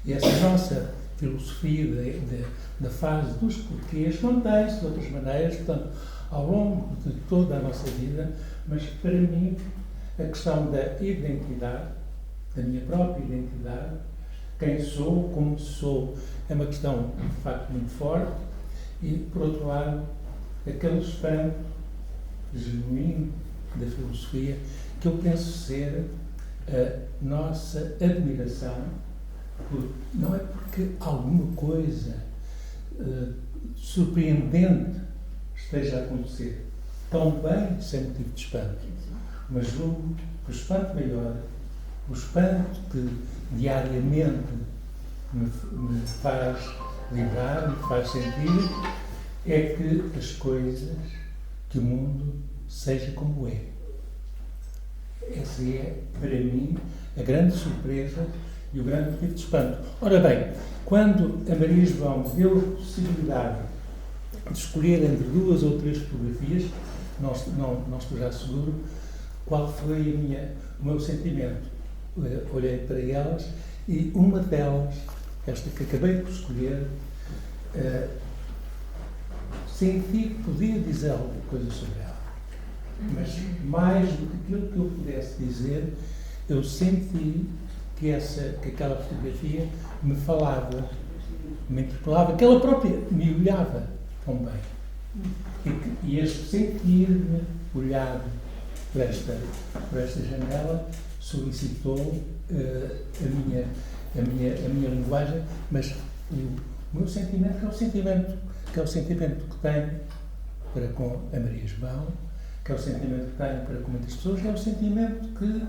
Speaker 7: E essa nossa filosofia da fase dos porquês mantém-se de outras maneiras, portanto, ao longo de toda a nossa vida, mas para mim a questão da identidade, da minha própria identidade, quem sou, como sou, é uma questão de facto muito forte e, por outro lado, aquele espanto genuíno da filosofia que eu penso ser a nossa admiração, não é porque alguma coisa surpreendente esteja a acontecer, tão bem sem motivo de espanto, mas julgo que o espanto maior, o espanto que diariamente me faz lembrar, me faz sentir, é que as coisas, que o mundo seja como é. Essa é, para mim, a grande surpresa e o grande motivo de espanto. Ora bem, quando a Maria João me deu a possibilidade de escolher entre 2 ou 3 fotografias, não estou já seguro qual foi o meu sentimento. Olhei para elas e uma delas, esta que acabei por escolher, senti que podia dizer alguma coisa sobre ela. Mas mais do que aquilo que eu pudesse dizer, eu senti que aquela fotografia me falava, me interpelava, que ela própria me olhava também. E este sentir-me olhado por esta janela solicitou a minha linguagem, mas o meu sentimento, que é o sentimento que tenho para com a Maria João, que é o sentimento que tenho para com muitas pessoas, é o sentimento que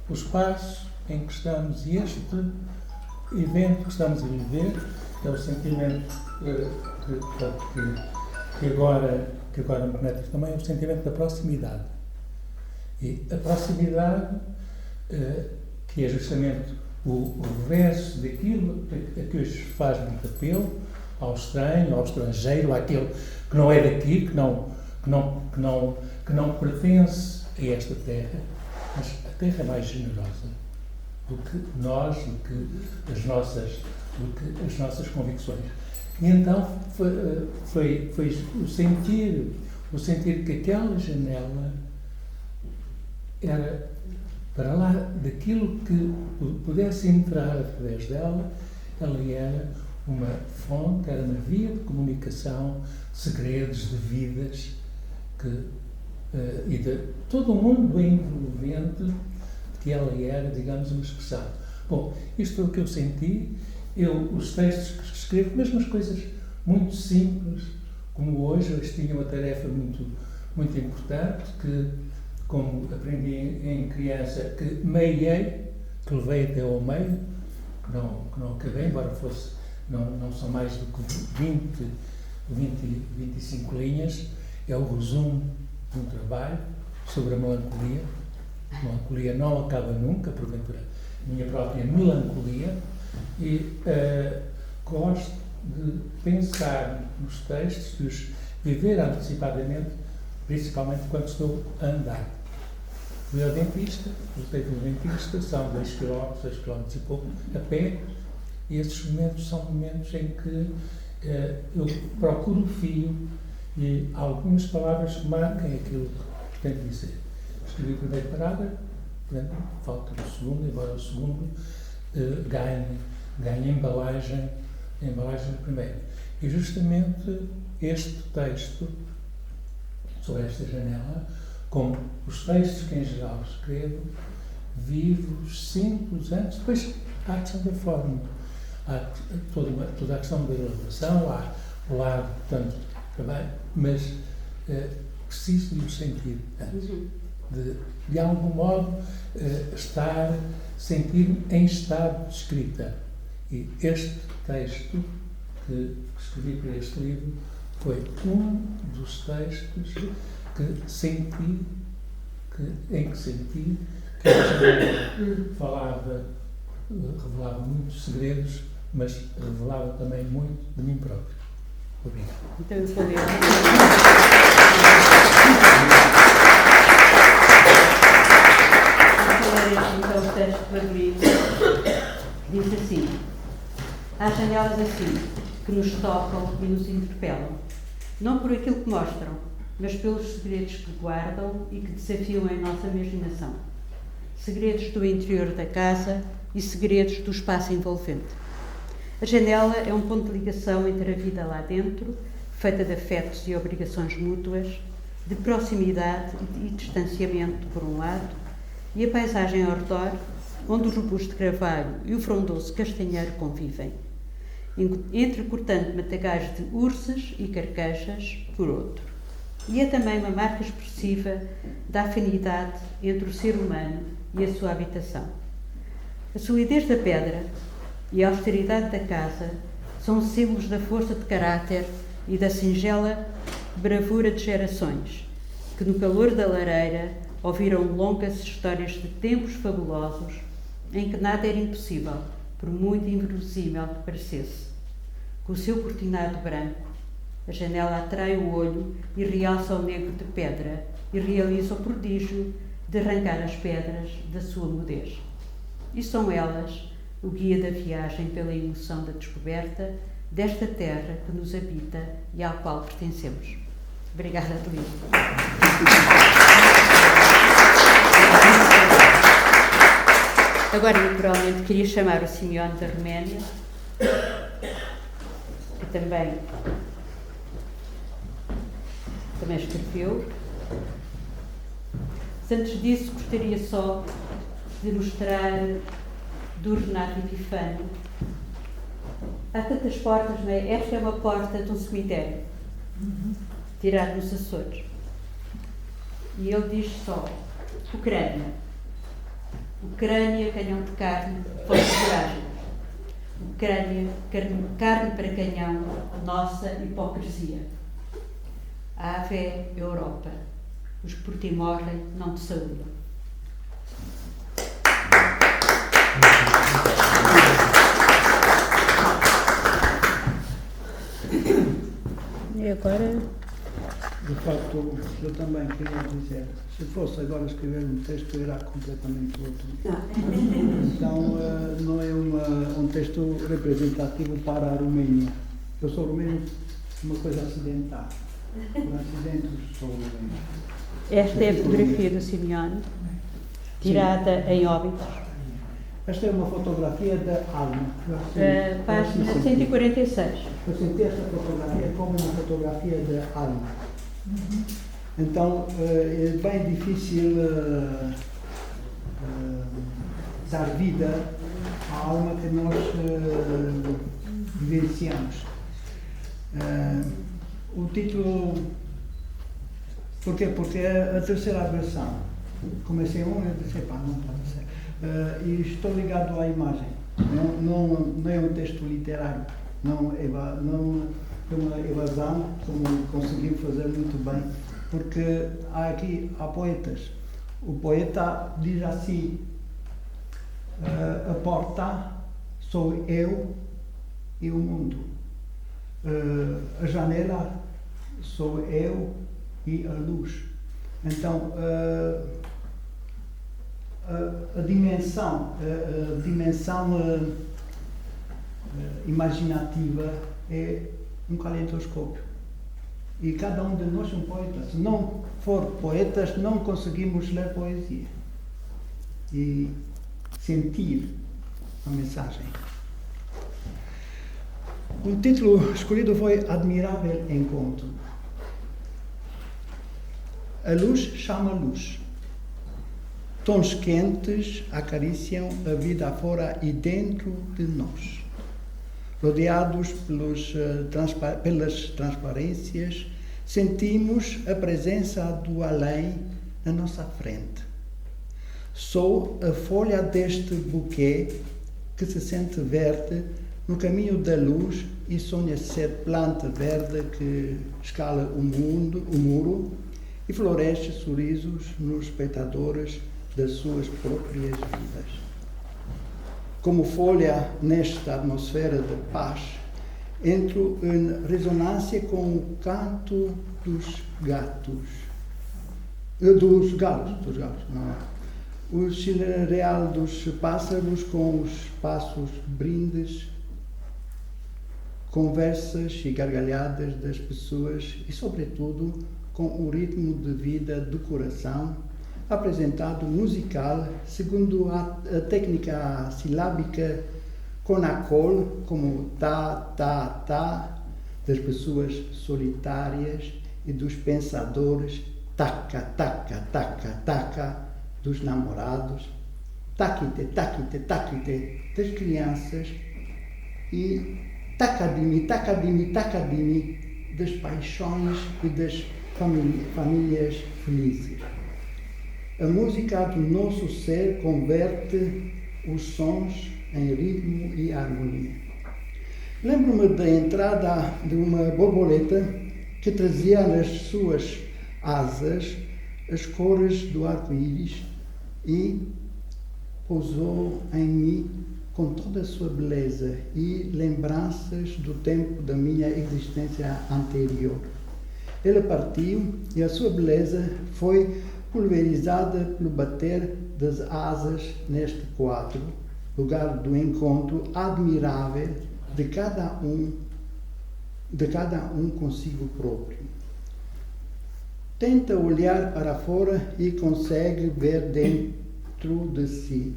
Speaker 7: o espaço em que estamos e este evento que estamos a viver é o sentimento que agora me penetra também, é o sentimento da proximidade. E a proximidade, que é justamente o reverso daquilo a que hoje faz muito apelo, ao estranho, ao estrangeiro, àquele que não é daqui, que não pertence a esta terra, mas a terra é mais generosa do que nós, do que as nossas convicções. E então foi o sentir que aquela janela era para lá daquilo que pudesse entrar através dela, ela era uma fonte, era uma via de comunicação, de segredos, de vidas, e de todo o mundo envolvente de que ela era, digamos, uma expressão. Bom, isto foi o que eu senti. Os textos que escrevo, mesmo as coisas muito simples, como hoje tinha uma tarefa muito, muito importante, que, como aprendi em criança, que meiei, que levei até ao meio, que não acabei, embora fosse, não são mais do que 25 linhas, é o resumo de um trabalho sobre a melancolia. A melancolia não acaba nunca, porventura, minha própria melancolia, e gosto de pensar nos textos, de os viver antecipadamente, principalmente quando estou a andar. Fui ao dentista, voltei do dentista, são 2 km e pouco, a pé, e esses momentos são momentos em que eu procuro o fio e algumas palavras que marquem aquilo que pretendo dizer. Escrevi o primeiro parágrafo, falta o segundo, embora o segundo ganhe embalagem no primeiro. E justamente este texto, sobre esta janela, como os textos que em geral escrevo, vivos, simples, antes, depois há a questão da forma, há toda a questão da elaboração, há o lado, portanto, também, mas preciso de o sentir antes, de algum modo sentir-me em estado de escrita. E este texto que escrevi para este livro foi um dos textos em que senti que revelava muitos segredos, mas revelava também muito de mim próprio. Obrigado.
Speaker 2: Então eu vou ler. Então o texto favorito diz assim: há janelas assim que nos tocam e nos interpelam, não por aquilo que mostram, mas pelos segredos que guardam e que desafiam a nossa imaginação. Segredos do interior da casa e segredos do espaço envolvente. A janela é um ponto de ligação entre a vida lá dentro, feita de afetos e obrigações mútuas, de proximidade e distanciamento, por um lado, e a paisagem ao redor, onde o robusto carvalho e o frondoso castanheiro convivem, entrecortando matagais de urces e carquejas, por outro. E é também uma marca expressiva da afinidade entre o ser humano e a sua habitação. A solidez da pedra e a austeridade da casa são símbolos da força de caráter e da singela bravura de gerações, que no calor da lareira ouviram longas histórias de tempos fabulosos em que nada era impossível, por muito inverossímil que parecesse. Com o seu cortinado branco, a janela atrai o olho e realça o negro de pedra e realiza o prodígio de arrancar as pedras da sua mudez. E são elas o guia da viagem pela emoção da descoberta desta terra que nos habita e à qual pertencemos. Obrigada, Adelina. Agora, naturalmente, queria chamar o Simeone da Roménia, que também escreveu. Mas antes disso, gostaria só de mostrar do Renato Epifânio. Há tantas portas, não é? Esta é uma porta de um cemitério, tirado nos Açores. E ele diz só: Ucrânia. Ucrânia, canhão de carne, forte coragem. Ucrânia, carne para canhão, nossa hipocrisia. Ave Europa. Os que por ti morrem não te saúdam. E agora,
Speaker 3: De facto, eu também queria dizer, se fosse agora escrever um texto, era completamente outro. Então, não é um texto representativo para a Romênia. Eu sou romeno, uma coisa acidental. Por acidente, sou romeno.
Speaker 2: esta é a fotografia do Simeone, tirada em Óbidos,
Speaker 3: Esta é uma fotografia da alma.
Speaker 2: página 146.
Speaker 3: Eu senti esta fotografia como uma fotografia da alma. Então, é bem difícil dar vida à alma que nós vivenciamos. O título, porquê? Porque é a terceira versão. Comecei e disse, pá, não pode ser. E estou ligado à imagem. Não é um texto literário. Não é uma evasão, como conseguiu fazer muito bem. Porque há poetas. O poeta diz assim, a porta sou eu e o mundo. A janela sou eu e a luz. Então, a dimensão imaginativa é um caleidoscópio. E cada um de nós é um poeta. Se não for poetas, não conseguimos ler poesia e sentir a mensagem. O título escolhido foi Admirável Encontro. A luz chama luz. Tons quentes acariciam a vida afora e dentro de nós. Rodeados pelas transparências, sentimos a presença do além na nossa frente. Sou a folha deste buquê que se sente verde no caminho da luz e sonha ser planta verde que escala o muro e floresce sorrisos nos espectadores das suas próprias vidas. Como folha nesta atmosfera de paz, entro em ressonância com o canto dos galos, não. O real dos pássaros com os passos brindes, conversas e gargalhadas das pessoas e, sobretudo, com o ritmo de vida do coração, apresentado musical segundo a técnica silábica conacol, como tá, tá, tá, das pessoas solitárias e dos pensadores, taca, taca, taca, taca, dos namorados, taquite, taquite, taquite, das crianças e tacadimi, tacadimi, tacadimi, das paixões e das famílias felizes. A música do nosso ser converte os sons em ritmo e harmonia. Lembro-me da entrada de uma borboleta que trazia nas suas asas as cores do arco-íris e pousou em mim com toda a sua beleza e lembranças do tempo da minha existência anterior. Ela partiu e a sua beleza foi pulverizada pelo bater das asas neste quadro, lugar do encontro admirável de cada um consigo próprio. Tenta olhar para fora e consegue ver dentro de si.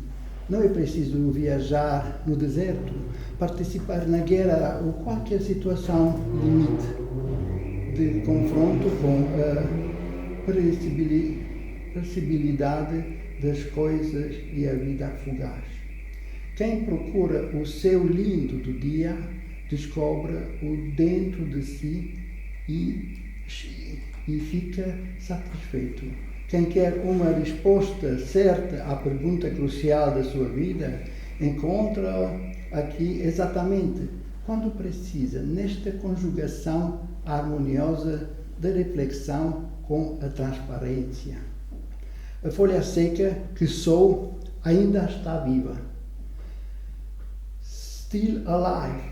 Speaker 3: Não é preciso viajar no deserto, participar na guerra ou qualquer situação limite de confronto com a perceptibilidade das coisas e a vida fugaz. Quem procura o céu lindo do dia, descobre o dentro de si e fica satisfeito. Quem quer uma resposta certa à pergunta crucial da sua vida, encontra aqui exatamente quando precisa, nesta conjugação harmoniosa da reflexão com a transparência. A folha seca que sou ainda está viva. Still alive,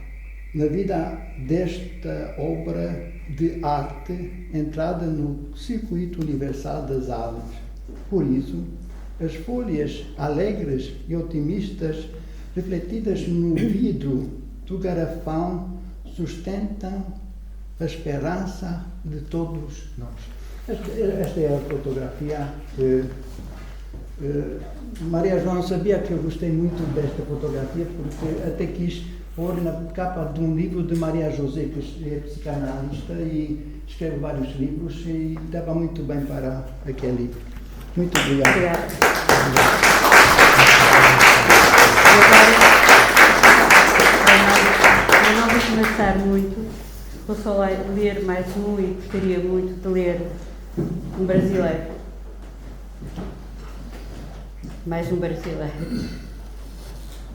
Speaker 3: na vida desta obra de arte entrada no circuito universal das almas. Por isso, as folhas alegres e otimistas refletidas no vidro do garrafão sustentam a esperança de todos nós. Esta é a fotografia que Maria João sabia que eu gostei muito desta fotografia, porque até quis pôr na capa de um livro de Maria José, que é psicanalista e escreve vários livros, e dava muito bem para aquele livro. Muito obrigado.
Speaker 2: Obrigada. Eu não vou começar muito, vou só ler mais um e gostaria muito de ler um brasileiro. Mais um brasileiro.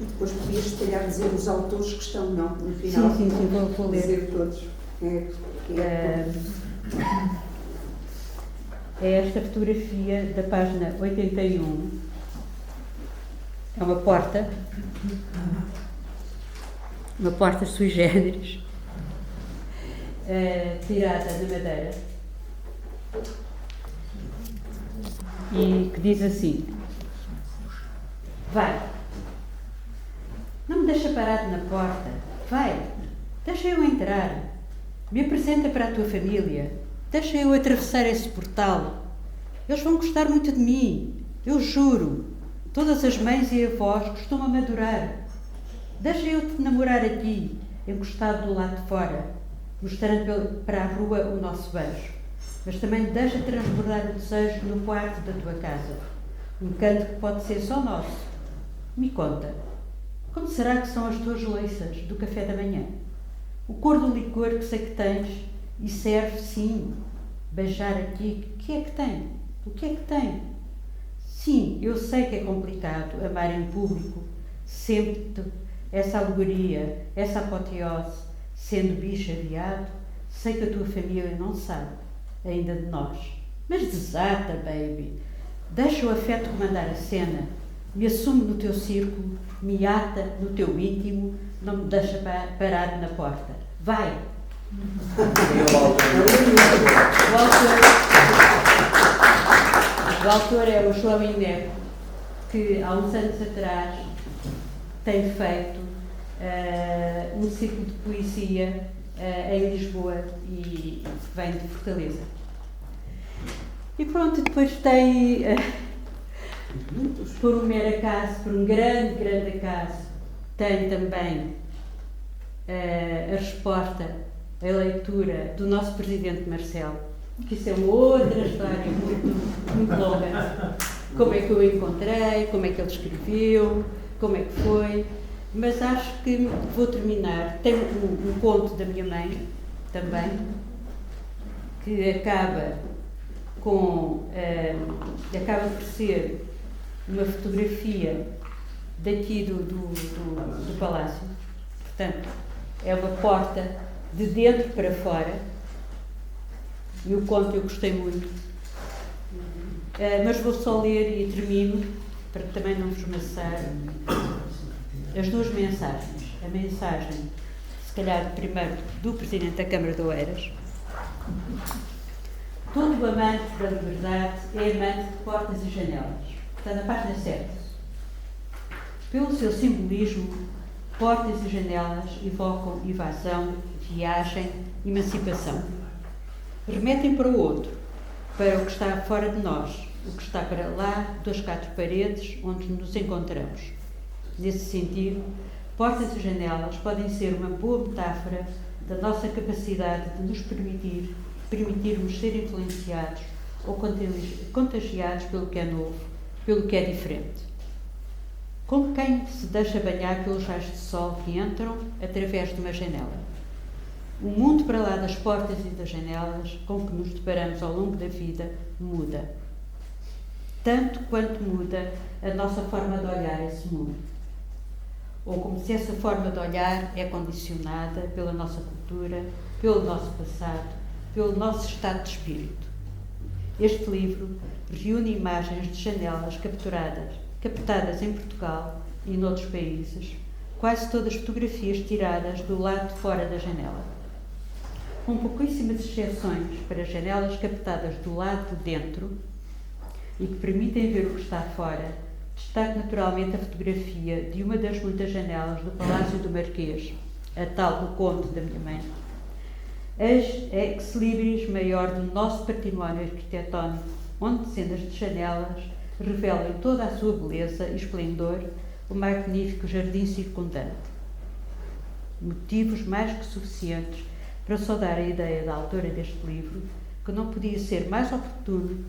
Speaker 5: E depois podias, se calhar, dizer os autores que estão, não, no final.
Speaker 2: Sim, vou ler.
Speaker 5: Dizer todos.
Speaker 2: É esta fotografia da página 81. É uma porta sui generis, tirada na madeira, e que diz assim: vai, não me deixa parado na porta, vai, deixa eu entrar, me apresenta para a tua família, deixa eu atravessar esse portal, eles vão gostar muito de mim, eu juro, todas as mães e avós costumam-me adorar, deixa eu te namorar a ti, encostado do lado de fora, mostrando para a rua o nosso beijo, mas também deixa transbordar o desejo no quarto da tua casa, um canto que pode ser só nosso. Me conta, como será que são as tuas louças do café da manhã? O cor do licor que sei que tens e serve, sim, beijar aqui, o que é que tem? O que é que tem? Sim, eu sei que é complicado amar em público, sempre essa alegoria, essa apoteose, sendo bicho aviado, sei que a tua família não sabe ainda de nós. Mas desata, baby, deixa o afeto comandar a cena, me assume no teu círculo, me ata no teu íntimo, não me deixa parado na porta. Vai! O autor é o João Ineco, que há uns anos atrás tem feito um ciclo de poesia em Lisboa e vem de Fortaleza. E pronto, depois tem, por um mero acaso, por um grande acaso, tem também a resposta, a leitura do nosso presidente Marcelo, que isso é uma outra história muito longa. Como é que eu o encontrei, como é que ele escreveu, como é que foi, mas acho que vou terminar. Tem um conto da minha mãe também, que acaba por ser uma fotografia daqui do palácio. Portanto, é uma porta de dentro para fora, e o conto eu gostei muito. Mas vou só ler e termino, para também não vos maçar, as duas mensagens. A mensagem, se calhar, primeiro, do Presidente da Câmara de Oeiras. Todo amante da liberdade é amante de portas e janelas. Está na página 7. Pelo seu simbolismo, portas e janelas evocam evasão, viagem, emancipação. Remetem para o outro, para o que está fora de nós, o que está para lá das quatro paredes onde nos encontramos. Nesse sentido, portas e janelas podem ser uma boa metáfora da nossa capacidade de nos permitirmos ser influenciados ou contagiados pelo que é novo, pelo que é diferente. Como quem se deixa banhar pelos raios de sol que entram através de uma janela. O mundo para lá das portas e das janelas com que nos deparamos ao longo da vida muda. Tanto quanto muda a nossa forma de olhar esse mundo. Ou como se essa forma de olhar é condicionada pela nossa cultura, pelo nosso passado, pelo nosso estado de espírito. Este livro reúne imagens de janelas captadas em Portugal e noutros países, quase todas fotografias tiradas do lado de fora da janela. Com pouquíssimas exceções para janelas captadas do lado de dentro e que permitem ver o que está fora, destaco naturalmente a fotografia de uma das muitas janelas do Palácio do Marquês, a tal do conde da minha mãe. Ex-libris maior do nosso património arquitetónico, onde dezenas de janelas revelam em toda a sua beleza e esplendor o magnífico jardim circundante. Motivos mais que suficientes para saudar a ideia da autora deste livro, que não podia ser mais oportuno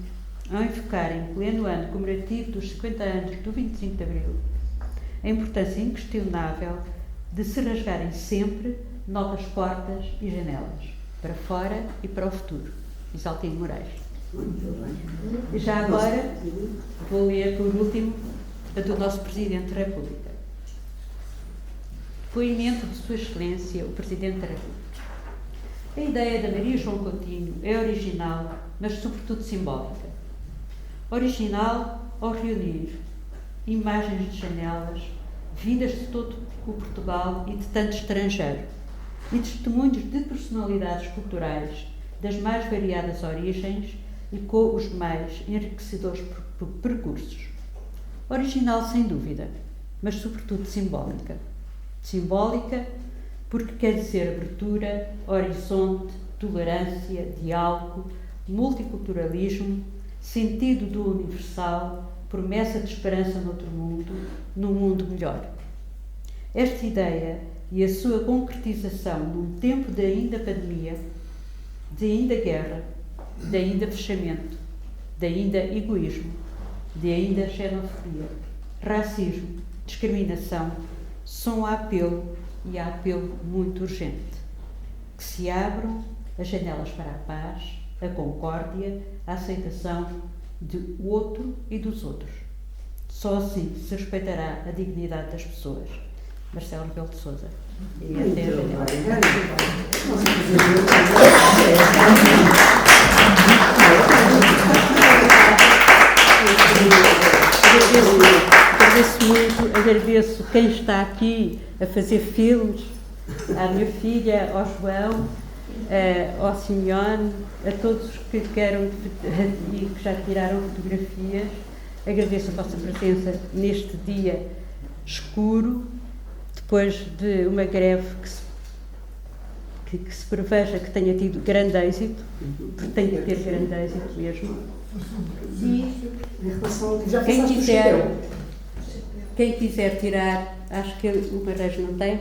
Speaker 2: ao enfocar em pleno ano comemorativo dos 50 anos do 25 de Abril, a importância inquestionável de se rasgarem sempre novas portas e janelas, para fora e para o futuro. Isaltino Moraes. E já agora vou ler por último a do nosso Presidente da República. Depoimento de Sua Excelência, o Presidente da República. A ideia da Maria João Coutinho é original, mas sobretudo simbólica. Original ao reunir imagens de janelas vindas de todo o Portugal e de tanto estrangeiro, e testemunhos de personalidades culturais das mais variadas origens e com os mais enriquecedores percursos. Original sem dúvida, mas sobretudo simbólica. Simbólica porque quer dizer abertura, horizonte, tolerância, diálogo, multiculturalismo, sentido do universal, promessa de esperança noutro mundo, num mundo melhor. Esta ideia e a sua concretização num tempo de ainda pandemia, de ainda guerra, de ainda fechamento, de ainda egoísmo, de ainda xenofobia, racismo, discriminação, são a apelo e a apelo muito urgente. Que se abram as janelas para a paz, a concórdia, a aceitação do outro e dos outros. Só assim se respeitará a dignidade das pessoas. Marcelo Rebelo de Sousa. E até a janela. Agradeço muito, agradeço quem está aqui a fazer filmes, à minha filha, ao João, ao Simeone, a todos que queiram e que já tiraram fotografias. Agradeço a vossa presença neste dia escuro, depois de uma greve que se preveja que tenha tido grande êxito, porque tem que ter grande êxito mesmo. E quem quiser tirar, acho que o Marrejo não tem?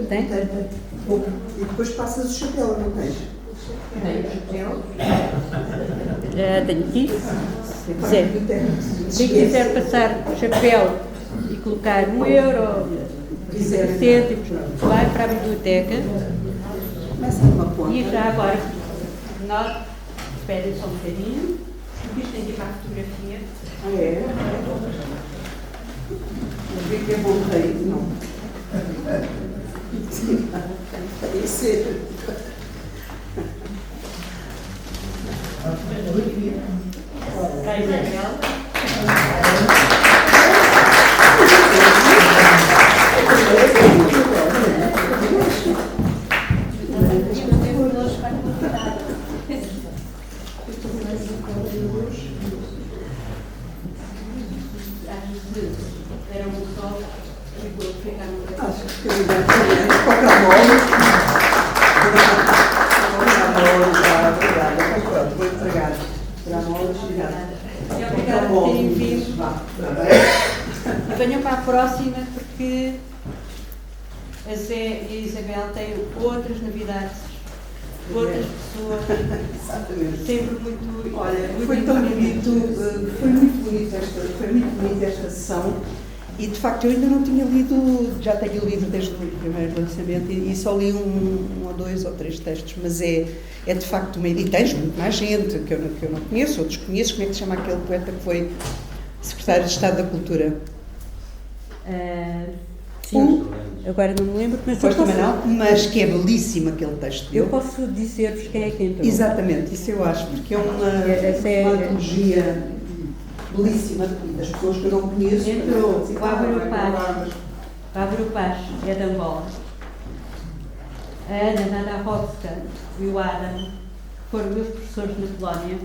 Speaker 2: Tem?
Speaker 5: E depois passas o chapéu, não tens?
Speaker 2: Tenho o chapéu. Tenho aqui. Se quiser. Quem quiser passar o chapéu e colocar €1, 50 cêntimos, vai para a biblioteca. E já agora, nós pedem só um bocadinho, porque isto tem que ir para a fotografia.
Speaker 5: É? O que é bom rei? Não. Tem que ser.
Speaker 2: Para a Isabel. Era um só e ficaram.
Speaker 5: Acho que qualquer modo. Obrigada. Pronto, vou entregar.
Speaker 2: Obrigada por terem vindo. E venham para a próxima, porque a Zé e a Isabel têm outras novidades, outras pessoas.
Speaker 5: Exatamente.
Speaker 2: Sempre muito.
Speaker 5: Olha,
Speaker 2: muito
Speaker 5: foi tão
Speaker 2: bonito.
Speaker 5: bonito, foi muito bonita esta sessão. E de facto eu ainda não tinha lido, já tenho lido desde o primeiro lançamento e só li um ou dois ou três textos, mas é de facto uma edição. Tens muito mais gente que eu não conheço, outros conheço. Como é que se chama aquele poeta que foi secretário de Estado da Cultura?
Speaker 2: Sim, agora não me lembro, mas
Speaker 5: Pois também não, mas que é belíssimo aquele texto.
Speaker 2: eu posso dizer-vos quem é que entrou.
Speaker 5: Exatamente, isso eu acho, porque é uma antologia belíssima das pessoas que eu não conheço.
Speaker 2: Entrou o Álvaro Paz, Fábio Paz é de Angola. A Ana Nadahovska e o Adam foram meus professores na Polónia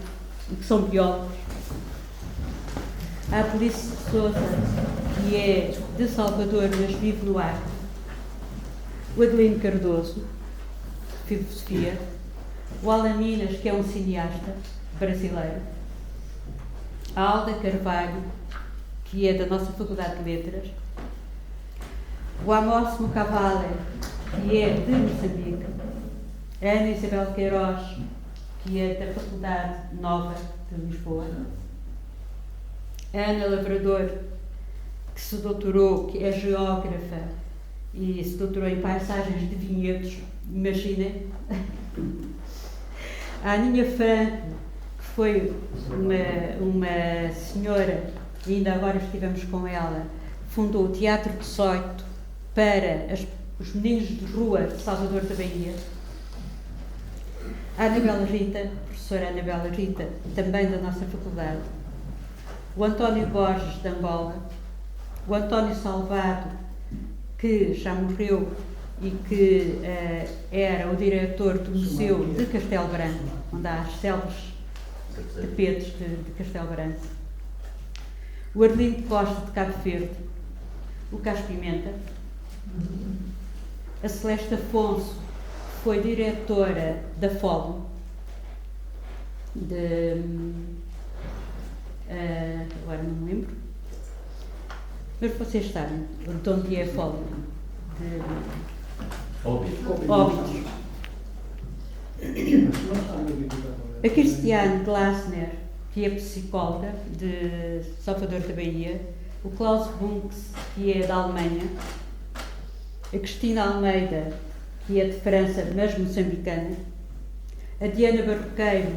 Speaker 2: e que são biólogos. A Alice de Souza, que é de Salvador, mas vive no Acre. O Adelino Cardoso, filosofia. O Alan Minas, que é um cineasta brasileiro. A Alda Carvalho, que é da nossa Faculdade de Letras. O Amos Mukavale, que é de Moçambique. A Ana Isabel Queiroz, que é da Faculdade Nova de Lisboa. A Ana Lavrador, que se doutorou, que é geógrafa e se doutorou em paisagens de vinhedos, imaginem. A Aninha Franco, que foi uma senhora, e ainda agora estivemos com ela, fundou o Teatro 18 para os meninos de rua de Salvador da Bahia. A Anabela Rita, professora Anabela Rita, também da nossa faculdade. O António Borges, de Angola. O António Salvado, que já morreu e que era o diretor do Museu de Castelo Branco, onde há as célebres tapetes de Castelo Branco. O Arlindo Costa, de Cabo Verde. O Carlos Pimenta. A Celeste Afonso, que foi diretora da FOLO, agora não me lembro, mas vocês sabem de onde é a FOLO, de Óbidos. A Cristiane Glasner, que é psicóloga de Salvador da Bahia. O Klaus Bunks, que é da Alemanha. A Cristina Almeida, que é de França, mas moçambicana. A Diana Barroqueiro,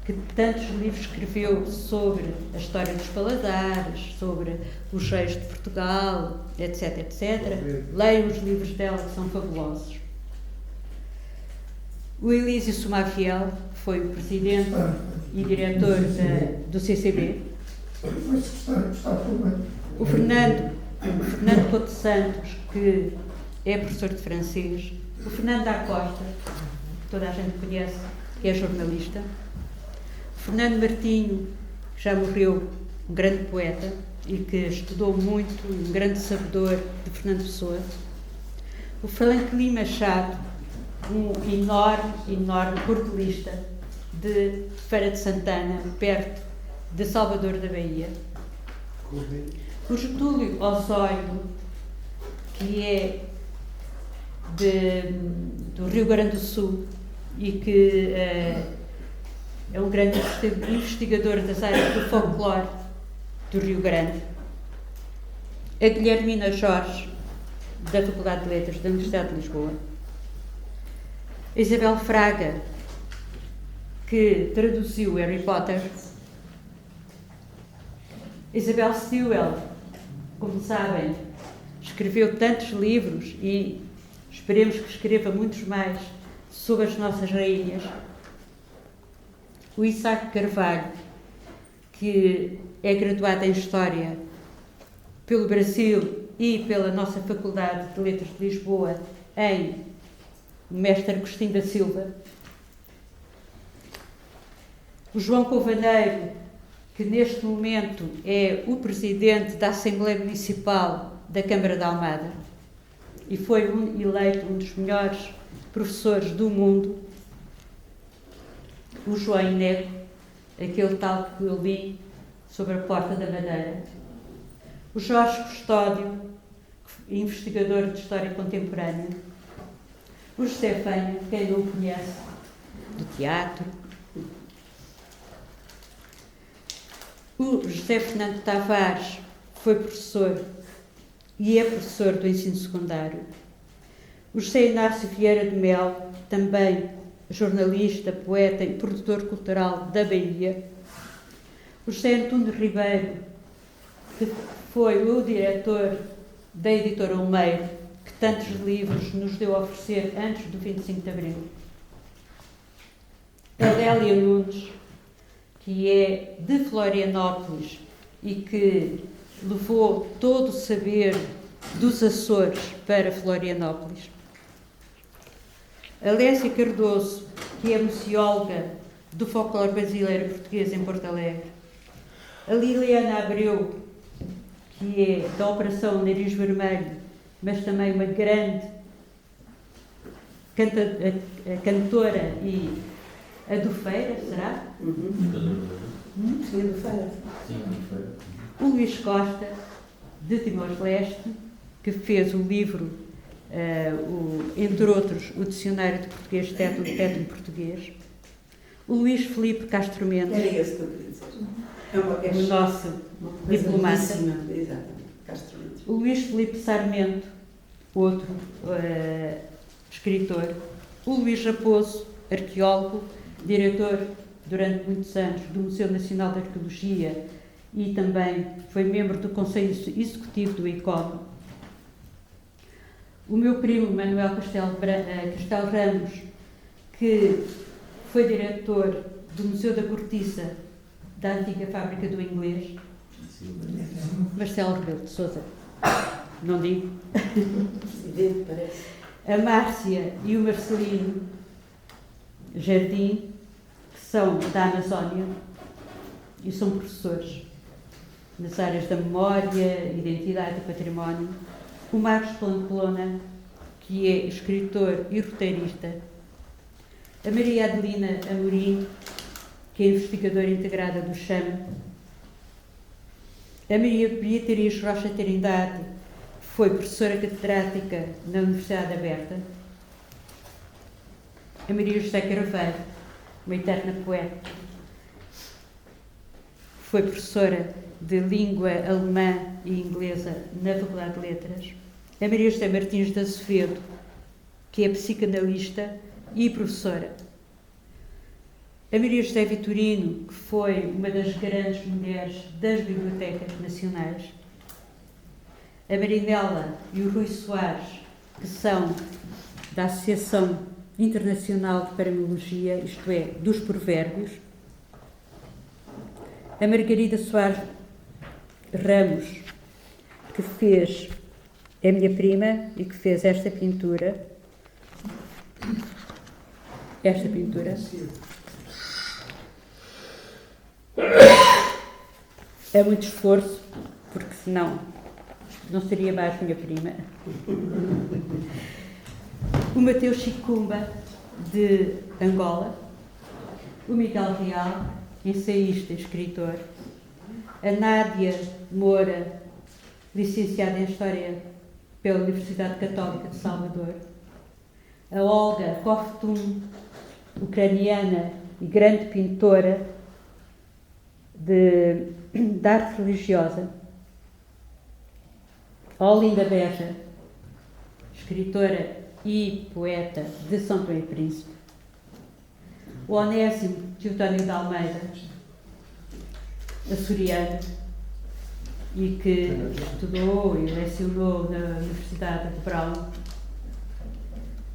Speaker 2: que tantos livros escreveu sobre a história dos paladares, sobre os reis de Portugal, etc, etc. Leiam os livros dela, que são fabulosos. O Elísio Sumafiel, que foi o presidente e diretor do CCB. O Fernando Couto Santos, que é professor de francês. O Fernando da Costa, que toda a gente conhece, que é jornalista. O Fernando Martinho, que já morreu, um grande poeta e que estudou muito, um grande sabedor de Fernando Pessoa. O Franklin Machado, um enorme cordelista de Feira de Santana, perto de Salvador da Bahia. O Getúlio Osório, que é do Rio Grande do Sul e que é um grande investigador das áreas do folclore do Rio Grande. A Guilhermina Jorge, da Faculdade de Letras da Universidade de Lisboa. A Isabel Fraga, que traduziu Harry Potter. Isabel Stewell, como sabem, escreveu tantos livros e esperemos que escreva muitos mais sobre as nossas rainhas. O Isaac Carvalho, que é graduado em História pelo Brasil e pela nossa Faculdade de Letras de Lisboa, em Mestre Agostinho da Silva. O João Covaneiro, que neste momento é o presidente da Assembleia Municipal da Câmara de Almada e foi eleito um dos melhores professores do mundo. O João Inego, aquele tal que eu li sobre a Porta da Madeira. O Jorge Custódio, investigador de História Contemporânea. O José Fanha, quem não conhece, do teatro. O José Fernando Tavares foi professor e é professor do ensino secundário. O José Inácio Vieira de Mel, também jornalista, poeta e produtor cultural da Bahia. O José Antunes Ribeiro, que foi o diretor da Editora Olmeiro, que tantos livros nos deu a oferecer antes do 25 de Abril. A Lélia Nunes, que é de Florianópolis e que levou todo o saber dos Açores para Florianópolis. A Lécia Cardoso, que é museóloga do folclore brasileiro português em Porto Alegre. A Liliana Abreu, que é da Operação Nariz Vermelho, mas também uma grande cantora e adufeira, será?
Speaker 5: Sim, adufeira.
Speaker 2: O Luís Costa, de Timor-Leste, que fez o livro, entre outros, o Dicionário de Português, Tétano Português. O Luís Filipe Castro Mendes,
Speaker 5: Era esse que eu queria dizer. É
Speaker 2: o nosso diplomata.
Speaker 5: Exatamente, Castro Mendes.
Speaker 2: O Luís Filipe Sarmento, outro escritor. O Luís Raposo, arqueólogo, diretor durante muitos anos do Museu Nacional de Arqueologia e também foi membro do Conselho Executivo do ICOM. O meu primo, Manuel Castelo Ramos, que foi diretor do Museu da Cortiça da antiga fábrica do Inglês. Marcelo Rebelo de Sousa. Não digo.
Speaker 5: Presidente, parece.
Speaker 2: A Márcia e o Marcelino Jardim, que são da Amazónia e são professores nas áreas da memória, identidade e património. O Marcos Pamplona, que é escritor e roteirista. A Maria Adelina Amorim, que é investigadora integrada do CHAM. A Maria Beatriz Rocha Trindade foi professora catedrática na Universidade Aberta. A Maria José Carvalho, uma eterna poeta, foi professora de língua alemã e inglesa na Faculdade de Letras. A Maria José Martins de Azevedo, que é psicanalista e professora. A Maria José Vitorino, que foi uma das grandes mulheres das bibliotecas nacionais. A Marinela e o Rui Soares, que são da Associação Internacional de Paramiologia, isto é, dos Provérbios. A Margarida Soares Ramos, que fez, é minha prima e que fez esta pintura. Esta pintura. É muito esforço, porque senão não seria mais minha prima. O Mateus Chicumba, de Angola. O Miguel Real, ensaísta e escritor. A Nádia Moura, licenciada em História pela Universidade Católica de Salvador. A Olga Koftum, ucraniana e grande pintora de arte religiosa. A Olinda Beja, escritora e poeta de São Tomé e Príncipe. O Onésimo Teotónio de Almeida, açoriano, e que estudou e lecionou na Universidade de Brown.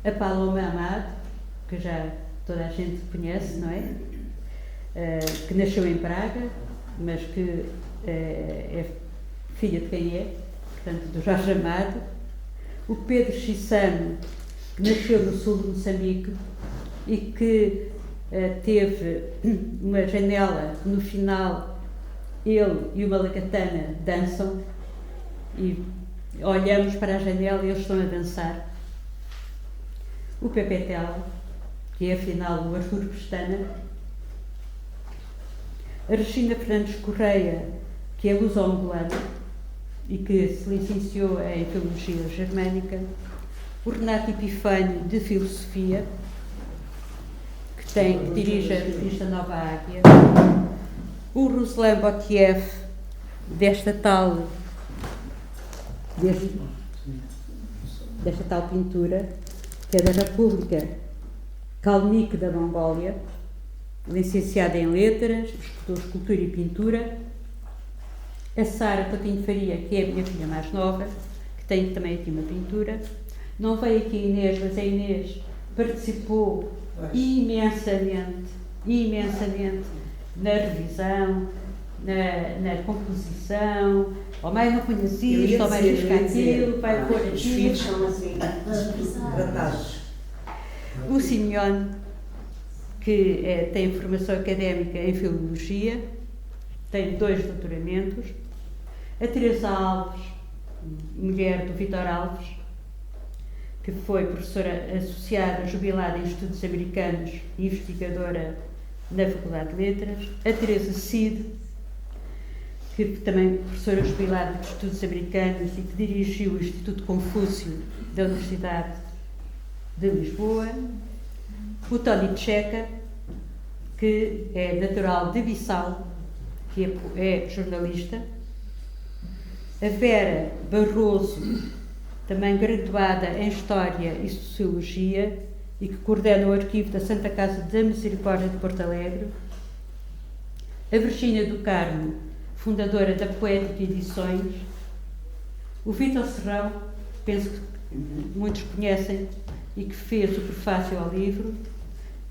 Speaker 2: A Paloma Amado, que já toda a gente conhece, não é? Que nasceu em Praga, mas que é filha de quem é, portanto, do Jorge Amado. O Pedro Chissano, que nasceu no sul de Moçambique e que teve uma janela no final, ele e uma lacatana dançam e olhamos para a janela e eles estão a dançar. O Pepe Tela, que é afinal o Arthur Pestana. A Regina Fernandes Correia, que é luso-angolana e que se licenciou em Filologia Germânica. O Renato Epifânio, de Filosofia, que dirige a revista Nova Águia. O Ruslan Botiev, desta tal pintura, que é da República Kalmyk da Mongólia, licenciada em Letras, estudou Escultura e Pintura. A Sara Coutinho Faria, que é a minha filha mais nova, que tem também aqui uma pintura. Não veio aqui a Inês, mas a Inês participou imensamente na revisão na composição, ou mais não conheço isto, ou mais buscar aquilo, vai pôr
Speaker 5: Os filhos
Speaker 2: aquilo.
Speaker 5: são assim, tratados.
Speaker 2: O Simeone, que tem formação académica em Filologia, tem 2 doutoramentos. A Teresa Alves, mulher do Vítor Alves, que foi professora associada, jubilada em Estudos Americanos e investigadora na Faculdade de Letras. A Teresa Cid, que também professora jubilada de Estudos Americanos e que dirigiu o Instituto Confúcio da Universidade de Lisboa. O Tony Checa, que é natural de Bissau, que é jornalista. A Vera Barroso, também graduada em História e Sociologia e que coordena o arquivo da Santa Casa da Misericórdia de Porto Alegre. A Virgínia do Carmo, fundadora da Poética Edições. O Vítor Serrão, penso que muitos conhecem, e que fez o prefácio ao livro,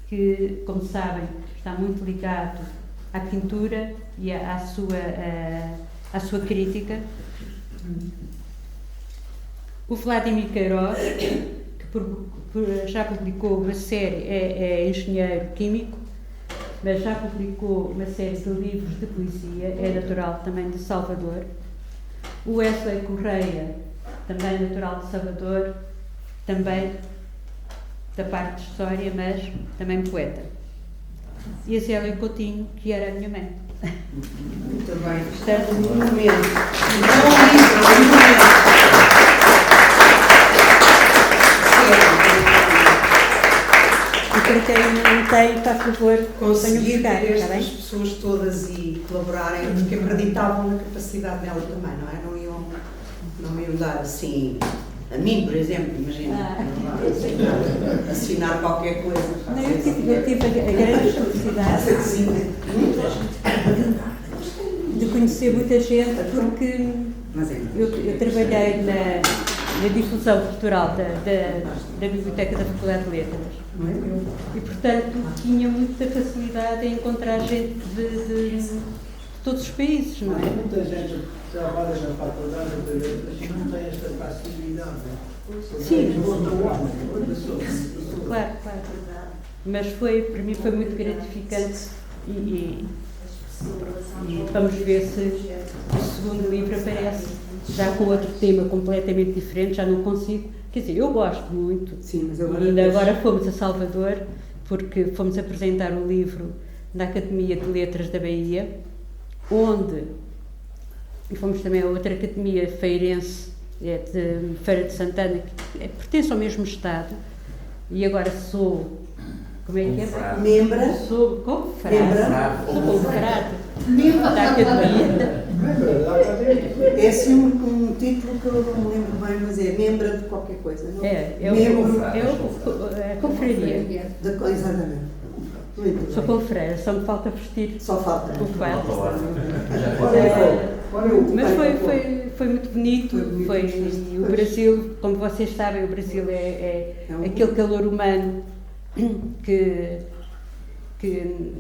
Speaker 2: que, como sabem, está muito ligado à pintura e à sua crítica. O Vladimir Queiroz, que já publicou uma série, é engenheiro químico, mas já publicou uma série de livros de poesia, é natural também de Salvador. O Wesley Correia, também natural de Salvador, também da parte de História, mas também poeta. E a Zélia Coutinho, que era a minha mãe.
Speaker 5: Muito bem.
Speaker 2: Portanto,
Speaker 5: Um momento. Um momento.
Speaker 2: e para quem não tem, faz favor, venham
Speaker 5: Conseguir
Speaker 2: buscar,
Speaker 5: ter
Speaker 2: está bem?
Speaker 5: estas pessoas todas e colaborarem, porque acreditavam na capacidade dela também, não é? Não iam dar assim. A mim, por exemplo, imagina, assinar qualquer coisa.
Speaker 2: Não, eu tive a grande felicidade de conhecer muita gente, porque eu trabalhei na difusão cultural da Biblioteca da Faculdade de Letras. E, portanto, tinha muita facilidade em encontrar gente de todos os países, não é?
Speaker 3: Muita gente trabalha na faculdade de letras e não tem esta facilidade.
Speaker 2: Sim. Claro. Mas para mim foi muito gratificante e vamos ver se o segundo livro aparece já com outro tema completamente diferente, já não consigo. Quer dizer, eu gosto muito.
Speaker 5: Sim, mas
Speaker 2: E ainda agora fomos a Salvador, porque fomos apresentar o livro na Academia de Letras da Bahia, e fomos também a outra academia feirense, de Feira de Santana, que pertence ao mesmo estado, e agora sou, como é que é?
Speaker 5: Membra.
Speaker 2: Sou confrade da academia.
Speaker 5: É assim um título que eu não me lembro bem, mas é membra de qualquer coisa, não
Speaker 2: É
Speaker 5: membro
Speaker 2: a confraria.
Speaker 5: Exatamente. Muito
Speaker 2: Sou
Speaker 5: bem.
Speaker 2: confreira, só me falta vestir
Speaker 5: Só falta.
Speaker 2: o fato.
Speaker 5: Olha o
Speaker 2: Mas
Speaker 5: pai
Speaker 2: foi muito bonito, e o Brasil, como vocês sabem, o Brasil é aquele calor humano que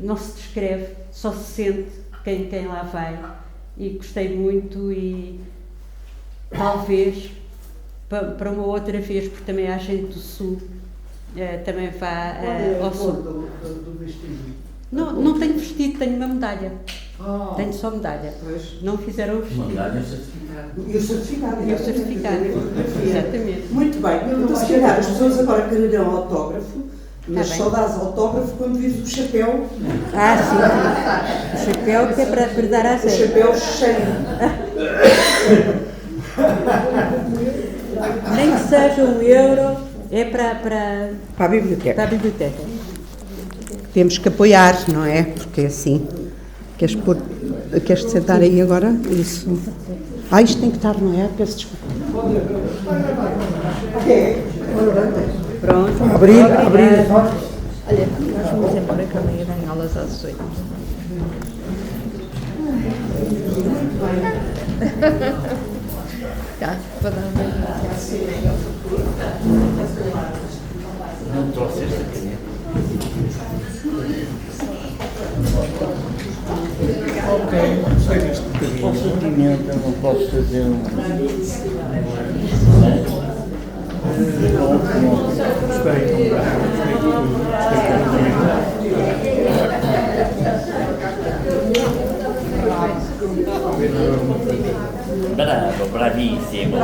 Speaker 2: não se descreve, só se sente quem lá vai, e gostei muito, e talvez para uma outra vez, porque também há gente do Sul, também vá ao Sul.
Speaker 3: Do vestido?
Speaker 2: Não tenho vestido, tenho uma medalha.
Speaker 3: Ah.
Speaker 2: Tenho só medalha.
Speaker 5: Pois.
Speaker 2: Não fizeram o vestido.
Speaker 5: E o certificado.
Speaker 2: E o certificado. Exatamente.
Speaker 5: Muito bem. Então, se calhar, as pessoas agora quererão autógrafo, mas
Speaker 2: bem.
Speaker 5: só dás autógrafo quando vires o chapéu.
Speaker 2: Sim. O chapéu que é para dar à
Speaker 5: O
Speaker 2: Zé.
Speaker 5: chapéu cheio.
Speaker 2: Nem que seja €1, é para
Speaker 5: Para a biblioteca.
Speaker 2: a biblioteca.
Speaker 5: Temos que apoiar, não é? Porque assim. Queres sentar aí agora? Isso. Isto tem que estar, não é? Peço desculpa.
Speaker 2: Pronto.
Speaker 6: Abrir.
Speaker 8: Olha, nós vamos embora que amanhã vem aulas às 8. Tá, para dar um beijo.
Speaker 4: Não trouxe esta caneta.
Speaker 7: Ok, sei deste bocadinho.
Speaker 4: Com sentimento, eu não posso fazer um.
Speaker 7: Gostei,
Speaker 4: Bravo, bravissimo.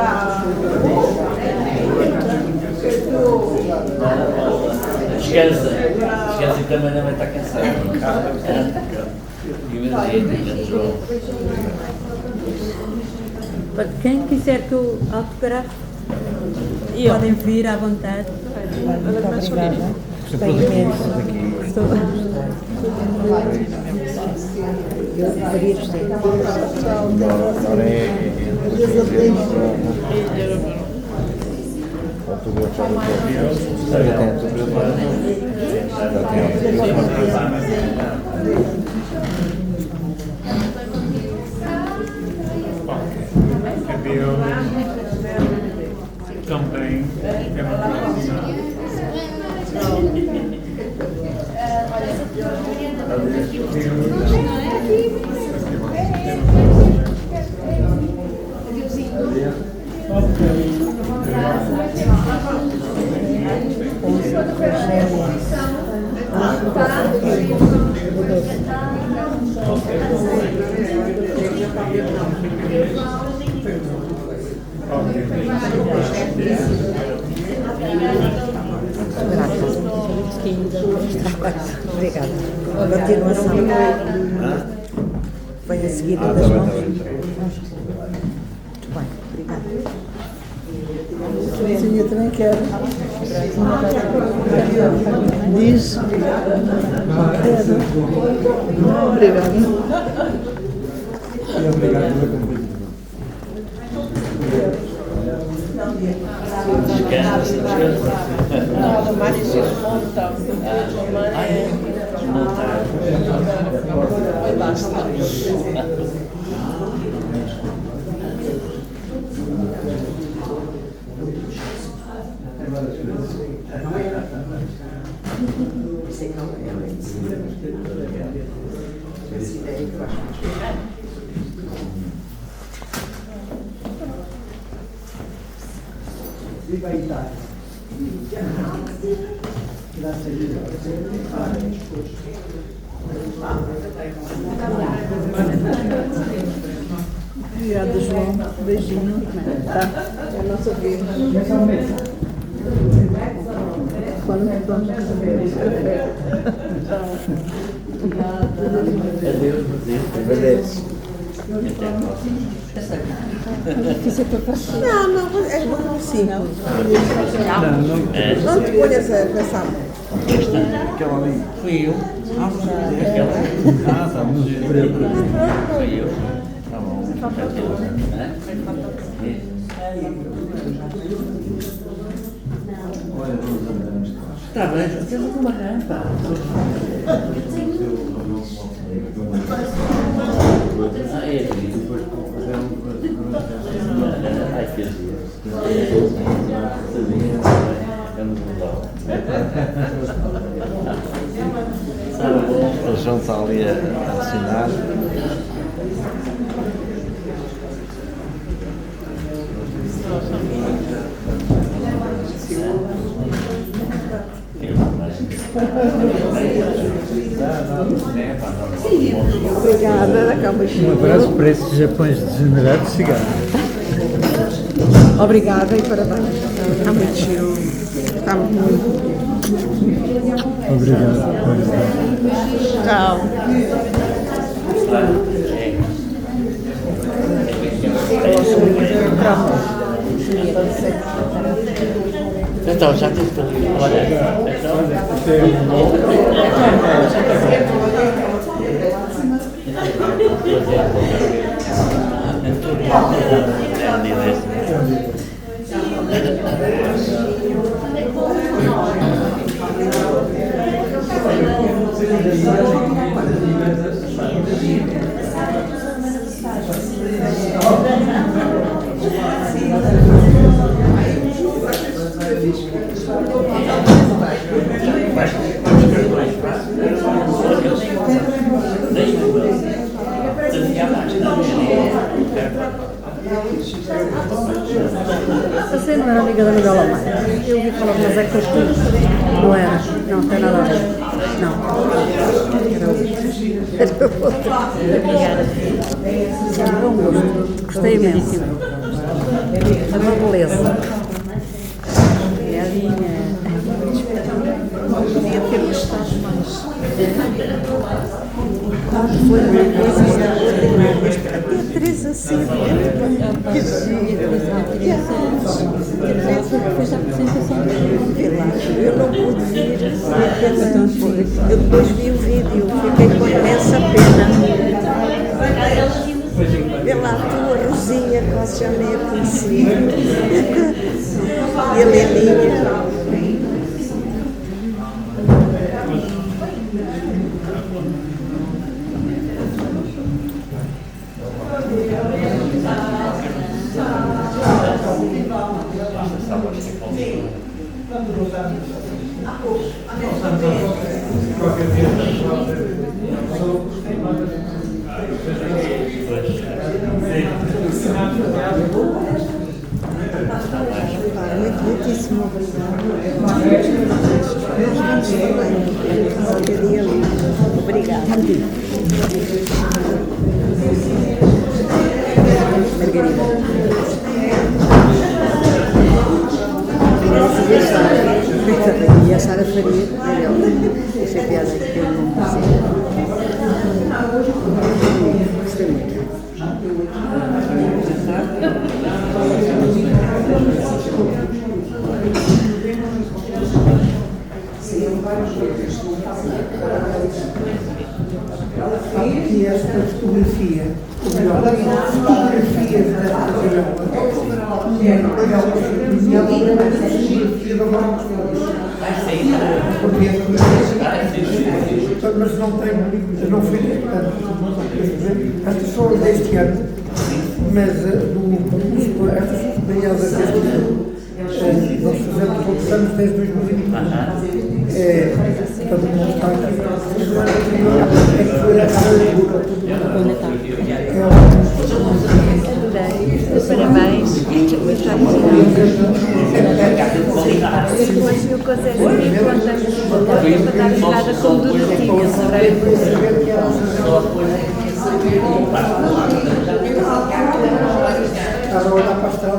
Speaker 4: Descansa que também não vai estar cansado. Imagina, João.
Speaker 2: Quem quiser que eu autografe, podem vir à vontade.
Speaker 8: Muito obrigada. Gostei imenso. Gostou? Maria José.
Speaker 7: Também é uma próxima.
Speaker 8: Obrigada. Continuação. Vai a seguir das mãos. Muito bem, obrigada. Sim, eu também quero. Diz. Quero. Obrigada.
Speaker 9: Nada mais desmonta. Foi bastante.
Speaker 3: Viva a Itália! Graças a Deus.
Speaker 8: Obrigada, João. Beijinho. Tá? É a nossa vez. Fala no plano de casamento.
Speaker 4: Adeus, agradeço.
Speaker 8: Não, é bom assim. Não te ponhas a pensar.
Speaker 4: Aquela ali. Fui eu. Aquela? Tá bom. Fui eu. Tá bom. Tá bem, temos uma rampa. Ai, que Deus.
Speaker 10: O João está ali a assinar.
Speaker 8: Obrigada, acaba
Speaker 10: Um abraço para esses Japões degenerados de cigarro.
Speaker 8: Obrigada e parabéns. Está muito giro. Está muito.
Speaker 10: Obrigado.
Speaker 8: Tchau.
Speaker 4: Então, já tens para olha,
Speaker 10: Vai.
Speaker 8: Você não era amiga da Manuela Maia? Eu ouvi falar, mas é que tu não era. Não, tem nada a ver. Não. Era outra. Obrigada. É um gosto. Gostei imenso. É uma beleza. Galinha. Podia ter gostado mais. Foi uma coisa extraordinária. A Beatriz assim. Que giro. Depois da apresentação eu não pude vir. Eu depois vi o vídeo. Fiquei com imensa pena. Pela tua Rosinha, quase já nem a conhecia. E a Lelinha. Muitíssimo obrigada. Nós vamos também. Qualquer dia livre. Obrigada. Margarida. E a Sara Faria, deixa a piada que eu não consigo. Gostei muito.
Speaker 6: E esta fotografia, ou melhor, fotografias desta região, mas não tenho, não fui, estas são deste ano, mas estas são premiadas deste ano. Nós fazemos todos os anos desde 2020. Portanto, não está aqui. É que foi essa leitura.
Speaker 8: Parabéns. Depois o Conselho conta-me para dar entrada com Donatinha sobre a
Speaker 6: Estava a olhar para a estrada.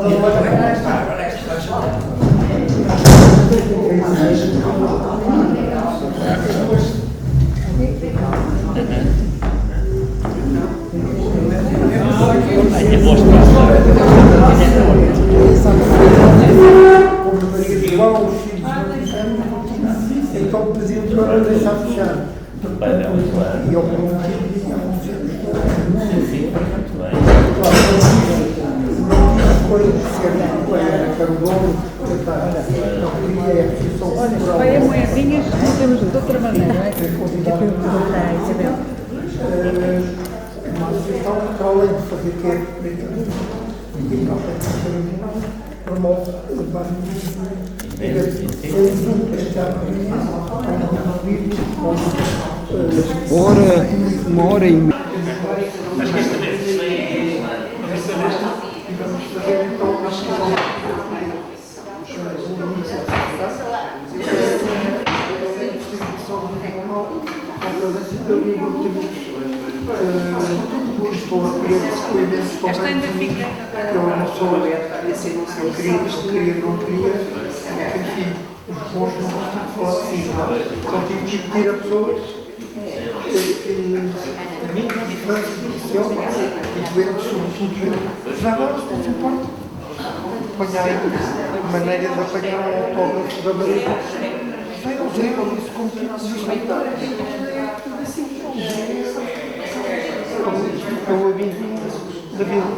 Speaker 6: Como Maria de João, os filhos não disseram, então pediam para deixar fechar. E eu
Speaker 8: Vai a moedinhas, temos de outra maneira, não é?
Speaker 6: Mas então, para além de fazer que é promove
Speaker 3: uma hora e meia.
Speaker 8: Esta ainda fica.
Speaker 6: Eu não sou eu queria, não queria, enfim, os bons não gostam de falar assim, só tive que pedir a pessoas diferentes de doentes, sobretudo, já agora se não se importa, apanharem a maneira de apanhar o autógrafo da Maria. Sai ao zero, isso como que não se respeitar. É o amigo da vida.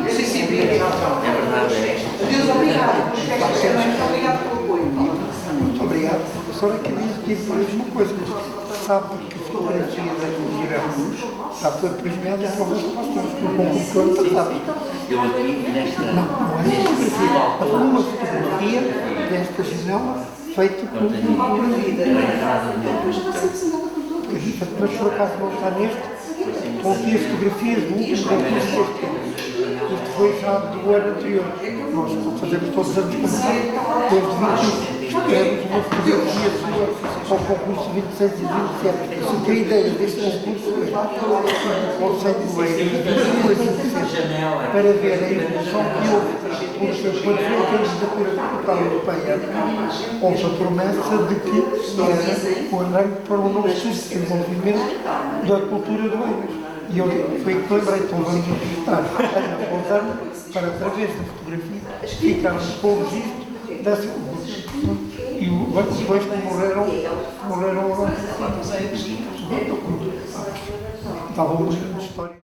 Speaker 3: Sim, sim, é verdade. Deus, obrigado. Obrigado pelo apoio. Muito obrigado. A professora queria dizer uma coisa. Sabe que a fotografia da Gira Luz já foi premiada em alguns pastores no concurso do ano passado.
Speaker 4: Eu aqui nesta.
Speaker 3: Não é fotografia. Uma fotografia desta janela feita por uma vida. Mas por acaso não está neste. Estão aqui as fotografias do último concurso deste ano. Isto foi já do ano anterior. Nós fazemos todos os anos concurso. Desde 20 escrevemos uma fotografia sua ao concurso 26 e 27. Só que a ideia deste concurso é o Conselho de Leiria para ver a evolução que houve. Porque quando foi a candidatura da capital europeia, houve a promessa de que era o arranque para um novo desenvolvimento da cultura do Eiras. E eu foi que lembrei, então vamos registrar a ano para, através da fotografia, ficarmos com o registro dessa cultura. E os dois que morreram agora. Estava uma grande história.